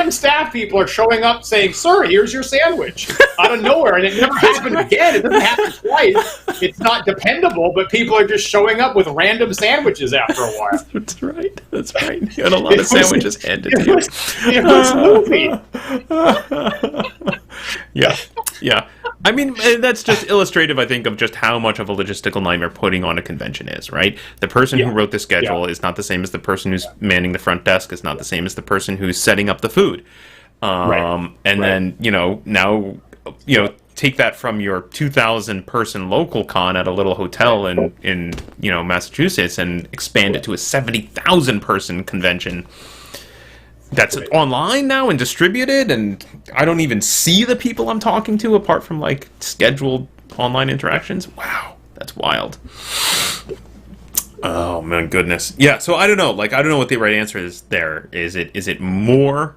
staff people are showing up saying, "Sir, here's your sandwich," out of nowhere, and it never happened again. It doesn't happen twice. It's not dependable, but people are just showing up with random sandwiches after a while. That's right. You had a lot of sandwiches handed to you. It was movie. Yeah. I mean, that's just illustrative, I think, of just how much of a logistical nightmare putting on a convention is, right? The person who wrote the schedule is not the same as the person who's manning the front desk, is not the same as the person who's setting up the food. Then, now, take that from your 2,000 person local con at a little hotel in Massachusetts and expand it to a 70,000 person convention. That's online now and distributed, and I don't even see the people I'm talking to apart from, like, scheduled online interactions. Wow, that's wild. Oh, my goodness. Yeah, so I don't know. Like, I don't know what the right answer is there. Is it more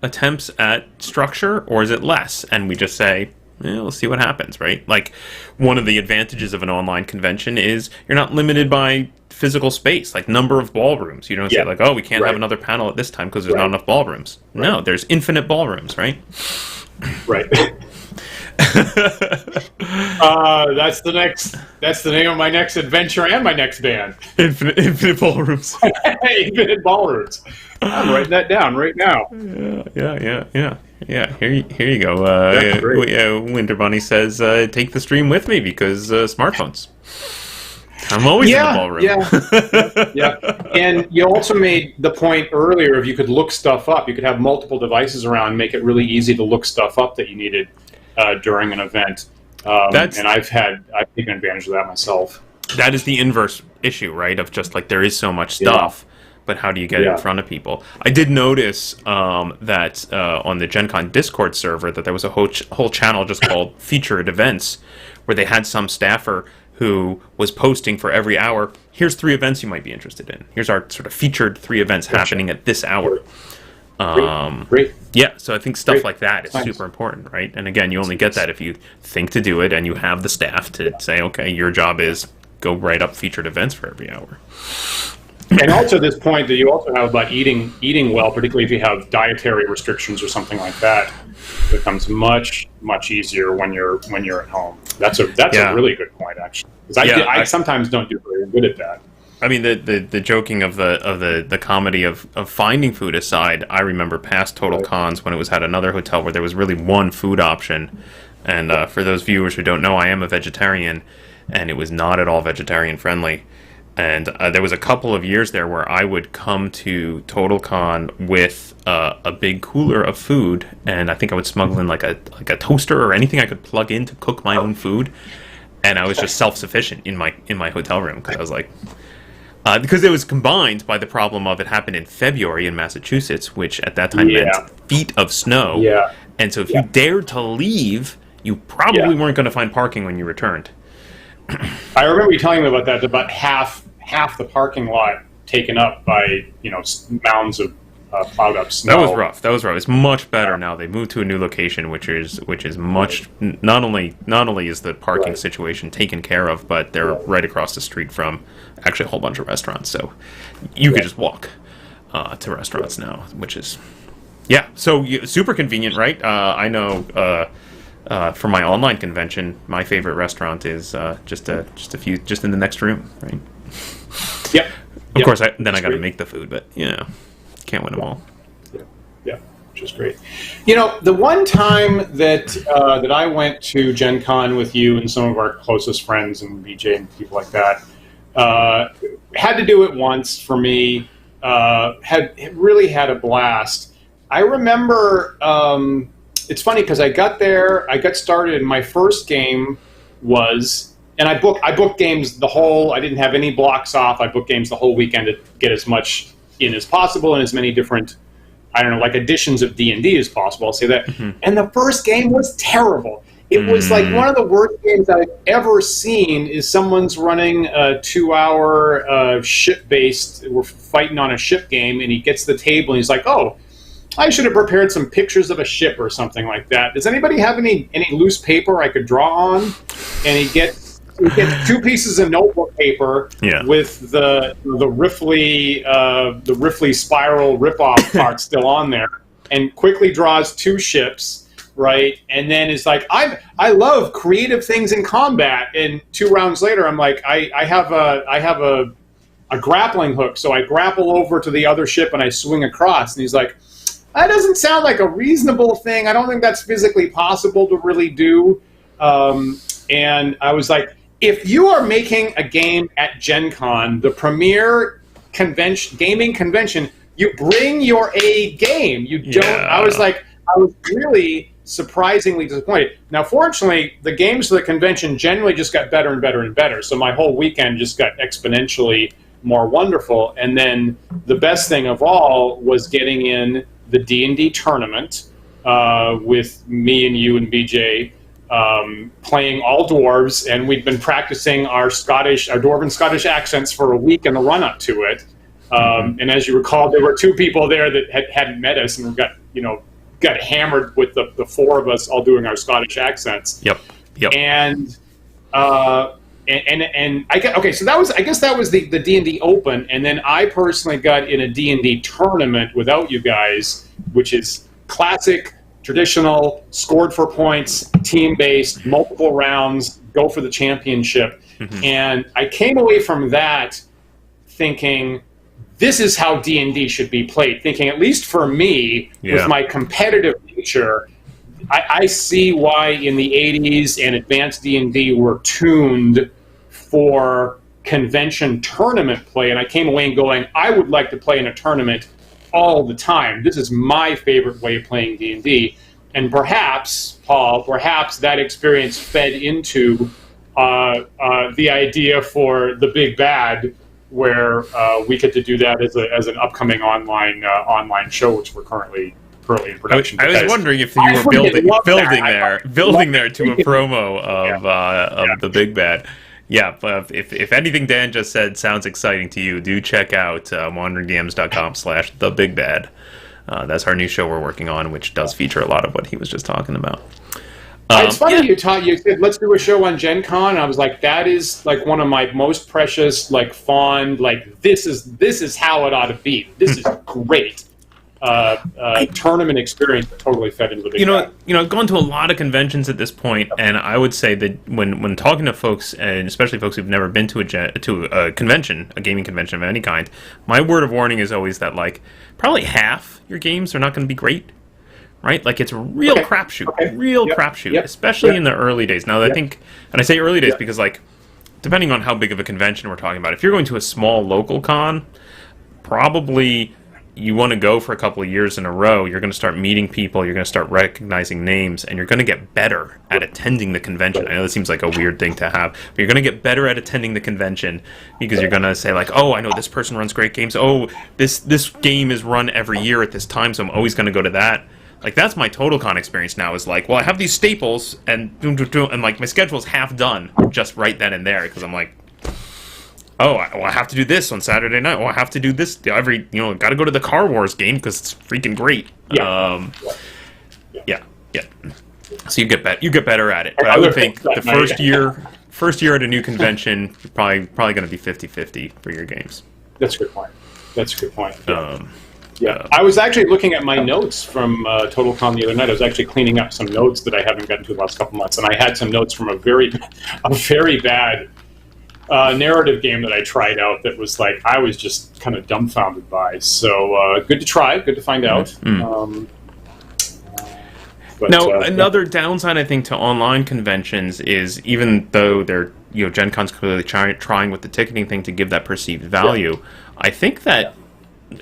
attempts at structure, or is it less? And we just say, we'll see what happens, right? Like, one of the advantages of an online convention is you're not limited by physical space, like number of ballrooms. You don't say, like, oh, we can't have another panel at this time because there's not enough ballrooms. No, there's infinite ballrooms, right? Right. That's the name of my next adventure and my next band. Infinite ballrooms. Infinite ballrooms. I'm writing that down right now. Yeah. Here you go. Winter Bunny says, take the stream with me because smartphones. I'm always in the ballroom. Yeah. And you also made the point earlier of you could look stuff up. You could have multiple devices around and make it really easy to look stuff up that you needed during an event. And I've taken advantage of that myself. that is the inverse issue, right? Of just like there is so much stuff, but how do you get it in front of people? I did notice that on the Gen Con Discord server that there was a whole channel just called Featured Events, where they had some staffer who was posting for every hour, here's 3 events you might be interested in. Here's our sort of featured 3 events happening at this hour. Great. Yeah, so I think stuff like that is super important, right? And again, you only get that if you think to do it and you have the staff to say, okay, your job is go write up featured events for every hour. And also this point that you also have about eating well, particularly if you have dietary restrictions or something like that, becomes much easier when you're at home. That's a really good point, actually. Because I sometimes don't do very good at that. I mean, the joking of the comedy of finding food aside, I remember past Total Cons when it was at another hotel where there was really one food option. And for those viewers who don't know, I am a vegetarian, and it was not at all vegetarian friendly. And there was a couple of years there where I would come to Total Con with a big cooler of food, and I think I would smuggle in like a toaster or anything I could plug in to cook my own food. And I was just self-sufficient in my hotel room because I was like, because it was combined by the problem of it happened in February in Massachusetts, which at that time meant feet of snow. Yeah. And so if you dared to leave, you probably weren't going to find parking when you returned. I remember you telling me about that. About half the parking lot taken up by mounds of plowed up snow. That was rough. It's much better now. They moved to a new location, which is much. Not only is the parking situation taken care of, but they're right across the street from actually a whole bunch of restaurants. So you could just walk to restaurants now, which is so super convenient, right? I know. For my online convention, my favorite restaurant is just in the next room, right? Yep. Of course, I got to make the food, but can't win them all. Yeah, which is great. The one time that I went to Gen Con with you and some of our closest friends and BJ and people like that, had to do it once for me. Had really had a blast. I remember. It's funny because I got started, and my first game was, and I booked games I didn't have any blocks off. I booked games the whole weekend to get as much in as possible and as many different, like editions of D&D as possible. I'll say that. Mm-hmm. And the first game was terrible. It was like one of the worst games I've ever seen. Is someone's running a 2-hour ship-based, we're fighting on a ship game, and he gets to the table and he's like, oh, I should have prepared some pictures of a ship or something like that. Does anybody have any loose paper I could draw on? And he gets 2 pieces of notebook paper with the Riffley spiral ripoff part still on there, and quickly draws 2 ships, right? And then is like, I love creative things in combat. And 2 rounds later, I'm like, I have a grappling hook, so I grapple over to the other ship and I swing across. And he's like, that doesn't sound like a reasonable thing. I don't think that's physically possible to really do. And I was like, if you are making a game at Gen Con, the premier gaming convention, you bring your A game. You don't. I was really surprisingly disappointed. Now, fortunately, the games for the convention generally just got better and better and better. So my whole weekend just got exponentially more wonderful. And then the best thing of all was getting in the D&D tournament with me and you and BJ playing all dwarves, and we'd been practicing our dwarven Scottish accents for a week in the run-up to it. And as you recall, there were 2 people there that hadn't met us, and got hammered with the 4 of us all doing our Scottish accents. Yep. And so I guess that was the D&D Open, and then I personally got in a D&D tournament without you guys, which is classic, traditional, scored for points, team-based, multiple rounds, go for the championship. Mm-hmm. And I came away from that thinking, this is how D&D should be played. Thinking, at least for me, with my competitive nature, I see why in the 80s and advanced D&D were tuned for convention tournament play, and I came away and going, I would like to play in a tournament all the time. This is my favorite way of playing D&D. And perhaps, Paul, that experience fed into the idea for the big bad, where we get to do that as an upcoming online show, which we're currently in production. I was wondering if you were building there to a promo of the Big Bad. Yeah, but if anything Dan just said sounds exciting to you, do check out wanderingdms.com/thebigbad. That's our new show we're working on, which does feature a lot of what he was just talking about. It's funny you said let's do a show on Gen Con. I was like, that is like one of my most precious, like fond, like this is how it ought to be. This is great. Tournament experience that totally fed into the big bad. I've gone to a lot of conventions at this point, and I would say that when talking to folks, and especially folks who've never been to a convention, a gaming convention of any kind, my word of warning is always that like probably half your games are not going to be great. Right, like it's a real crapshoot, crapshoot, especially in the early days. Now, I think, and I say early days because, like, depending on how big of a convention we're talking about, if you're going to a small local con, probably you want to go for a couple of years in a row. You're going to start meeting people, you're going to start recognizing names, and you're going to get better at attending the convention. I know that seems like a weird thing to have, but you're going to get better at attending the convention because you're going to say like, oh, I know this person runs great games. Oh, this game is run every year at this time, so I'm always going to go to that. Like, that's my TotalCon experience now, is like, well, I have these staples, and like, my schedule's half done just right then and there, because I'm like, oh, I have to do this on Saturday night, oh, I have to do this every, got to go to the Car Wars game, because it's freaking great. Yeah. So you get better at it. But I would think the first year at a new convention, probably going to be 50-50 for your games. That's a good point. Yeah, I was actually looking at my notes from TotalCon the other night. I was actually cleaning up some notes that I haven't gotten to the last couple months, and I had some notes from a very bad narrative game that I tried out that was like I was just kind of dumbfounded by. So good to try, good to find out. Another downside I think to online conventions is even though they're Gen Con's clearly trying with the ticketing thing to give that perceived value, I think that.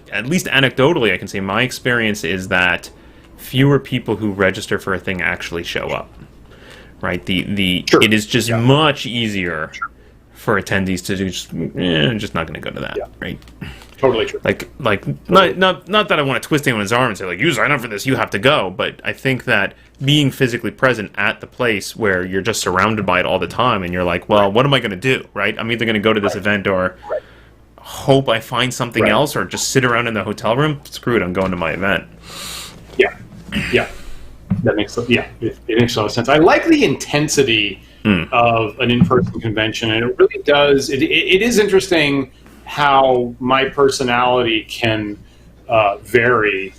At least anecdotally, I can say my experience is that fewer people who register for a thing actually show up. Right? It is just much easier for attendees to do just not going to go to that. Right? Totally true. Not that I want to twist anyone's arm and say like you sign up for this, you have to go. But I think that being physically present at the place where you're just surrounded by it all the time, and you're like, well, what am I going to do? Right? I'm either going to go to this event or. Hope I find something else, or just sit around in the hotel room. Screw it, I'm going to my event. Yeah, that makes it makes a lot of sense. I like the intensity of an in-person convention, and it really does. It is interesting how my personality can vary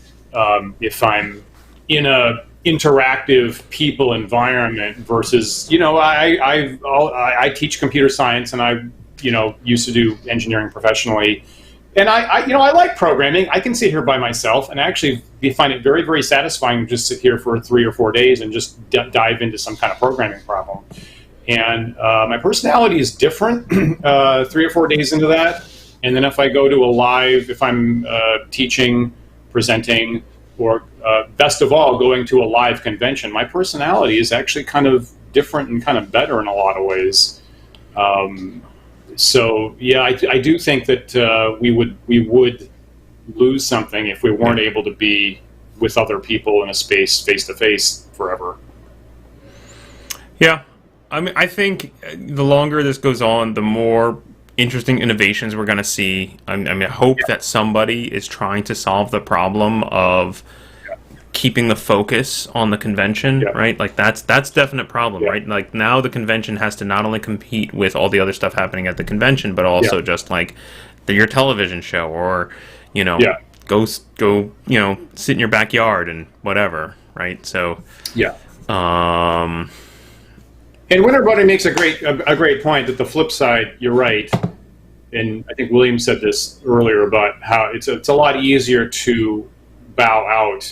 if I'm in a interactive people environment versus I teach computer science, and I used to do engineering professionally, and I like programming. I can sit here by myself and actually find it very, very satisfying to just sit here for 3 or 4 days and just dive into some kind of programming problem. And my personality is different 3 or 4 days into that, and then if I go to a live, if I'm teaching, presenting, or best of all, going to a live convention, my personality is actually kind of different and kind of better in a lot of ways. So I do think that we would lose something if we weren't able to be with other people in a space face to face forever. Yeah, I mean, I think the longer this goes on, the more interesting innovations we're going to see. I hope that somebody is trying to solve the problem of keeping the focus on the convention, right? Like that's definite problem, right? Like now the convention has to not only compete with all the other stuff happening at the convention, but also just like your television show, or go sit in your backyard and whatever, right? So and Winter Buddy makes a great point that the flip side, you're right, and I think William said this earlier about how it's a lot easier to bow out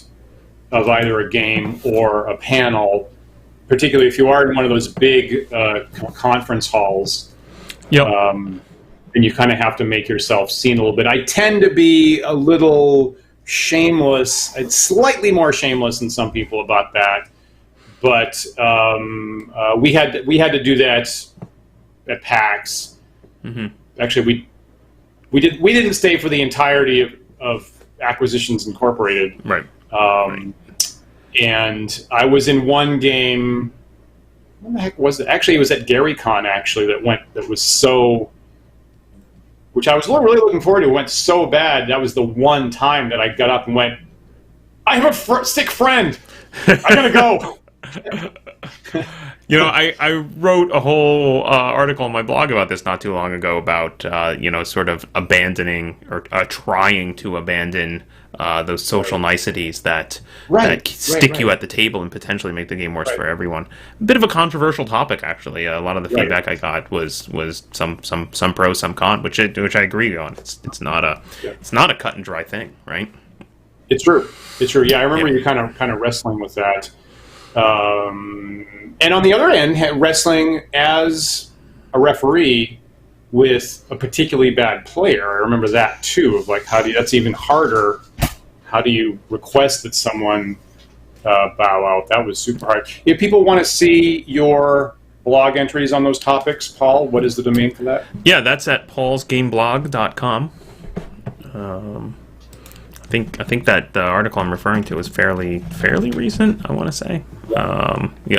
of either a game or a panel, particularly if you are in one of those big conference halls. And you kind of have to make yourself seen a little bit. I tend to be a little shameless, slightly more shameless than some people about that. But we had to do that at PAX. Mm-hmm. Actually, we didn't stay for the entirety of Acquisitions Incorporated. Right. And I was in one game. When the heck was it? Actually, it was at GaryCon. Actually, that was so. Which I was really looking forward to. It went so bad. That was the one time that I got up and went, I have a sick friend. I gotta go. You know, I wrote a whole article on my blog about this not too long ago about, sort of abandoning or trying to abandon those social niceties that stick you at the table and potentially make the game worse for everyone. A bit of a controversial topic, actually. A lot of the feedback I got was some pro, some con, which I agree on. It's not a cut and dry thing, right? It's true. Yeah, I remember you kind of wrestling with that. And on the other end, wrestling as a referee with a particularly bad player. I remember that too. Of like, that's even harder. How do you request that someone bow out? That was super hard. If people want to see your blog entries on those topics, Paul, what is the domain for that? Yeah, that's at paulsgameblog.com. I think that the article I'm referring to is fairly recent, I want to say.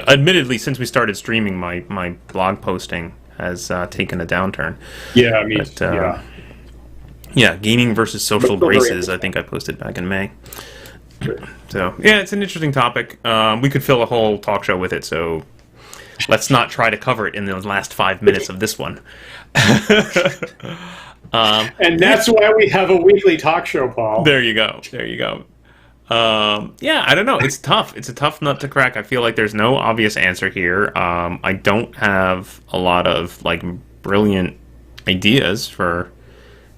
Admittedly, since we started streaming, my blog posting has taken a downturn. Yeah, Yeah, gaming versus social graces, I think I posted back in May. So, yeah, it's an interesting topic. We could fill a whole talk show with it, so let's not try to cover it in the last 5 minutes of this one. And that's why we have a weekly talk show, Paul. There you go. Yeah, I don't know. It's tough. It's a tough nut to crack. I feel like there's no obvious answer here. I don't have a lot of brilliant ideas for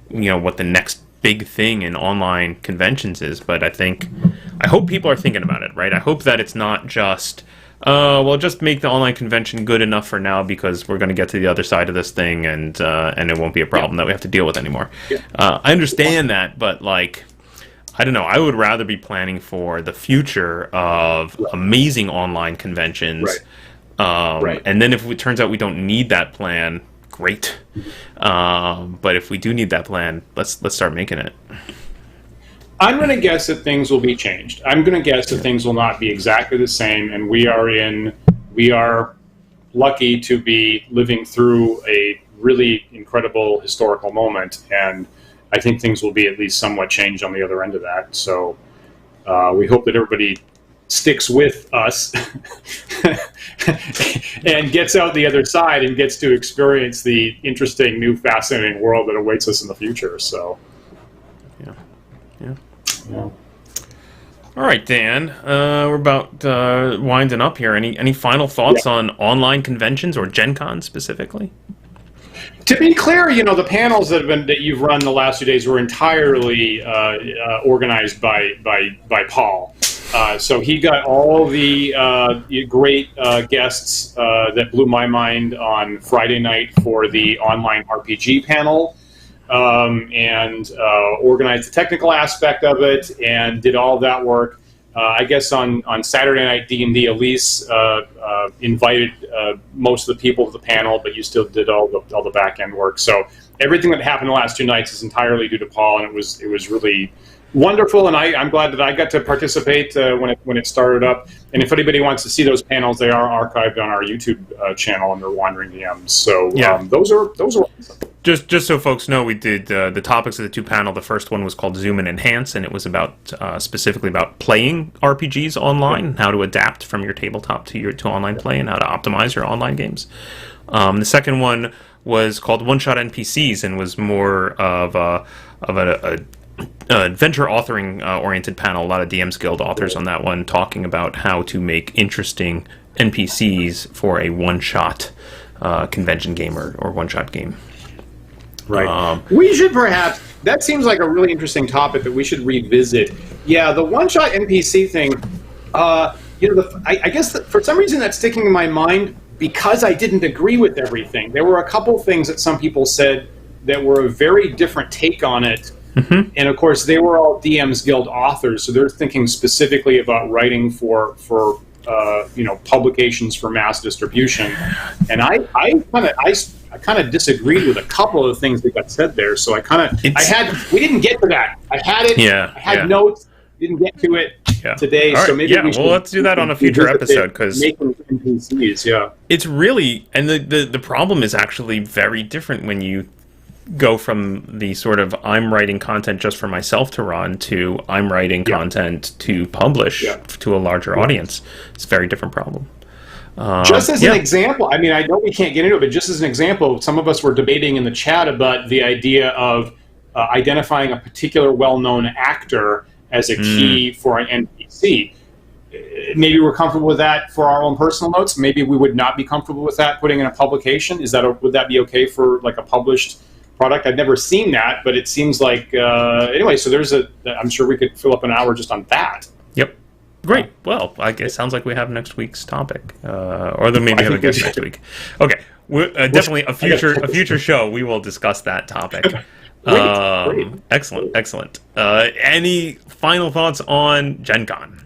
what the next big thing in online conventions is, but I hope people are thinking about it, right? I hope that it's not just just make the online convention good enough for now because we're going to get to the other side of this thing and it won't be a problem that we have to deal with anymore. I understand that, but I don't know. I would rather be planning for the future of amazing online conventions. And then if it turns out we don't need that plan, great. But if we do need that plan, let's start making it. I'm going to guess that things will be changed. I'm going to guess that things will not be exactly the same, and we are lucky to be living through a really incredible historical moment, and I think things will be at least somewhat changed on the other end of that. So we hope that everybody sticks with us and gets out the other side and gets to experience the interesting, new, fascinating world that awaits us in the future. So, yeah. All right, Dan. We're about winding up here. Any final thoughts on online conventions or Gen Con specifically? To be clear, the panels that you've run the last 2 days were entirely organized by Paul. So he got all the great guests that blew my mind on Friday night for the online RPG panel, and organized the technical aspect of it and did all of that work. I guess on Saturday night, D&D Elise invited most of the people to the panel, but you still did all the back end work. So everything that happened the last 2 nights is entirely due to Paul, and it was really wonderful, and I'm glad that I got to participate when it started up. And if anybody wants to see those panels, they are archived on our YouTube channel under Wandering DMs. So those are awesome. Just so folks know, we did the topics of the 2 panel. The first one was called Zoom and Enhance, and it was about specifically about playing RPGs online, and how to adapt from your tabletop to online play, and how to optimize your online games. The second one was called Shot Npcs, and was more of an adventure authoring oriented panel. A lot of DMs Guild authors on that one, talking about how to make interesting NPCs for a one-shot convention game or one-shot game. Right. We should perhaps, that seems like a really interesting topic that we should revisit. Yeah, the one-shot NPC thing, I guess for some reason that's sticking in my mind because I didn't agree with everything. There were a couple things that some people said that were a very different take on it. Mm-hmm. And of course, they were all DMs Guild authors, so they're thinking specifically about writing for publications for mass distribution. And I I kind of disagreed with a couple of the things that got said there. So we didn't get to that. I had it. I had notes. Didn't get to it today. Right. So maybe let's do that on a future episode, because making NPCs. It's really, and the problem is actually very different when you go from the sort of I'm writing content just for myself to run to I'm writing content to publish to a larger audience. It's a very different problem. Just as an example, I mean, I know we can't get into it, but just as an example, some of us were debating in the chat about the idea of identifying a particular well-known actor as a key for an NPC. Maybe we're comfortable with that for our own personal notes. Maybe we would not be comfortable with that putting in a publication. Would that be okay for like a published product? I've never seen that, but it seems like anyway. So I'm sure we could fill up an hour just on that. Yep. Great. Well, I guess it sounds like we have next week's topic, or then maybe have a guest next week. Okay, definitely a future show. We will discuss that topic. Great. Excellent. Any final thoughts on Gen Con?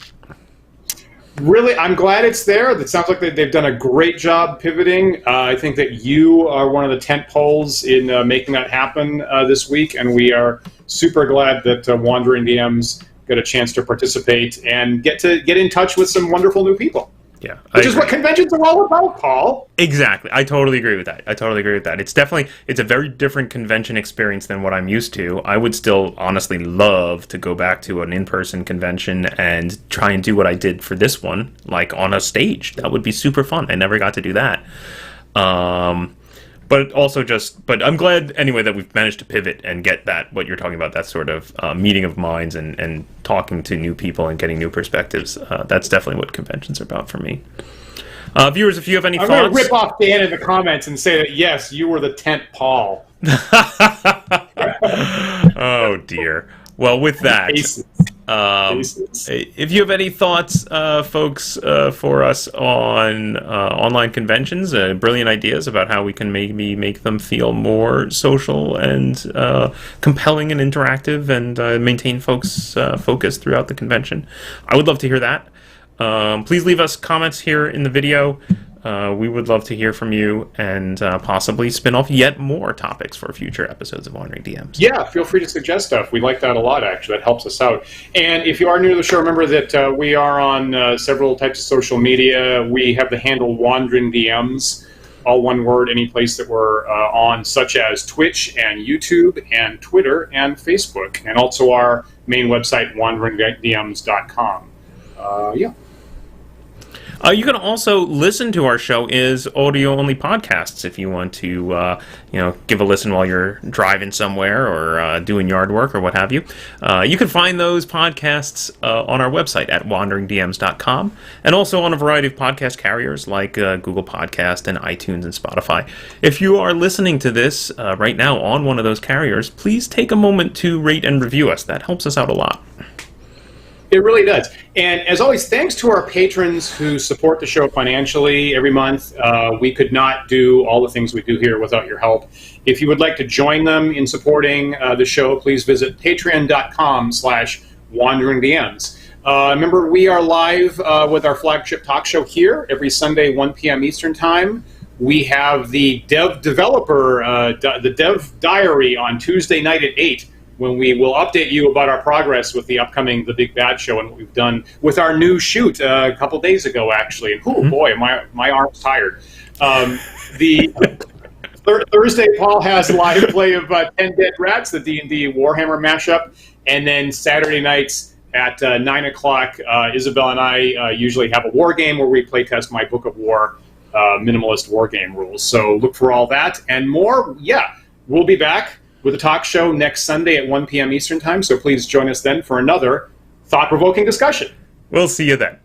Really, I'm glad it's there. It sounds like they've done a great job pivoting. I think that you are one of the tent poles in making that happen this week, and we are super glad that Wandering DMs got a chance to participate and get in touch with some wonderful new people. Yeah, which is what conventions are all about, Paul. Exactly. I totally agree with that. It's a very different convention experience than what I'm used to. I would still honestly love to go back to an in-person convention and try and do what I did for this one, like on a stage. That would be super fun. I never got to do that. But I'm glad anyway that we've managed to pivot and get that, what you're talking about, that sort of meeting of minds and talking to new people and getting new perspectives. That's definitely what conventions are about for me. Viewers, if you have any thoughts... I'm going to rip off Dan in the comments and say that, yes, you were the tent Paul. Oh, dear. Well, with that, if you have any thoughts, folks, for us on online conventions, brilliant ideas about how we can maybe make them feel more social and compelling and interactive and maintain folks' focus throughout the convention, I would love to hear that. Please leave us comments here in the video. We would love to hear from you and possibly spin off yet more topics for future episodes of Wandering DMs. Yeah, feel free to suggest stuff. We like that a lot, actually. That helps us out. And if you are new to the show, remember that we are on several types of social media. We have the handle Wandering DMs, all one word, any place that we're on, such as Twitch and YouTube and Twitter and Facebook, and also our main website, wanderingdms.com. Yeah. You can also listen to our show as audio-only podcasts if you want to, give a listen while you're driving somewhere or doing yard work or what have you. You can find those podcasts on our website at wanderingdms.com and also on a variety of podcast carriers like Google Podcast and iTunes and Spotify. If you are listening to this right now on one of those carriers, please take a moment to rate and review us. That helps us out a lot. It really does. And as always, thanks to our patrons who support the show financially every month. We could not do all the things we do here without your help. If you would like to join them in supporting the show, please visit patreon.com/wanderingdms. Remember, we are live with our flagship talk show here every Sunday, 1 p.m. Eastern Time. We have the Dev Diary on Tuesday night at 8. When we will update you about our progress with the upcoming The Big Bad Show and what we've done with our new shoot a couple days ago, actually. And boy, my arm's tired. The Thursday, Paul has live play of 10 Dead Rats, the D&D Warhammer mashup. And then Saturday nights at 9 o'clock, Isabel and I usually have a war game where we play test my Book of War minimalist war game rules. So look for all that and more. Yeah, we'll be back with a talk show next Sunday at 1 p.m. Eastern Time, so please join us then for another thought-provoking discussion. We'll see you then.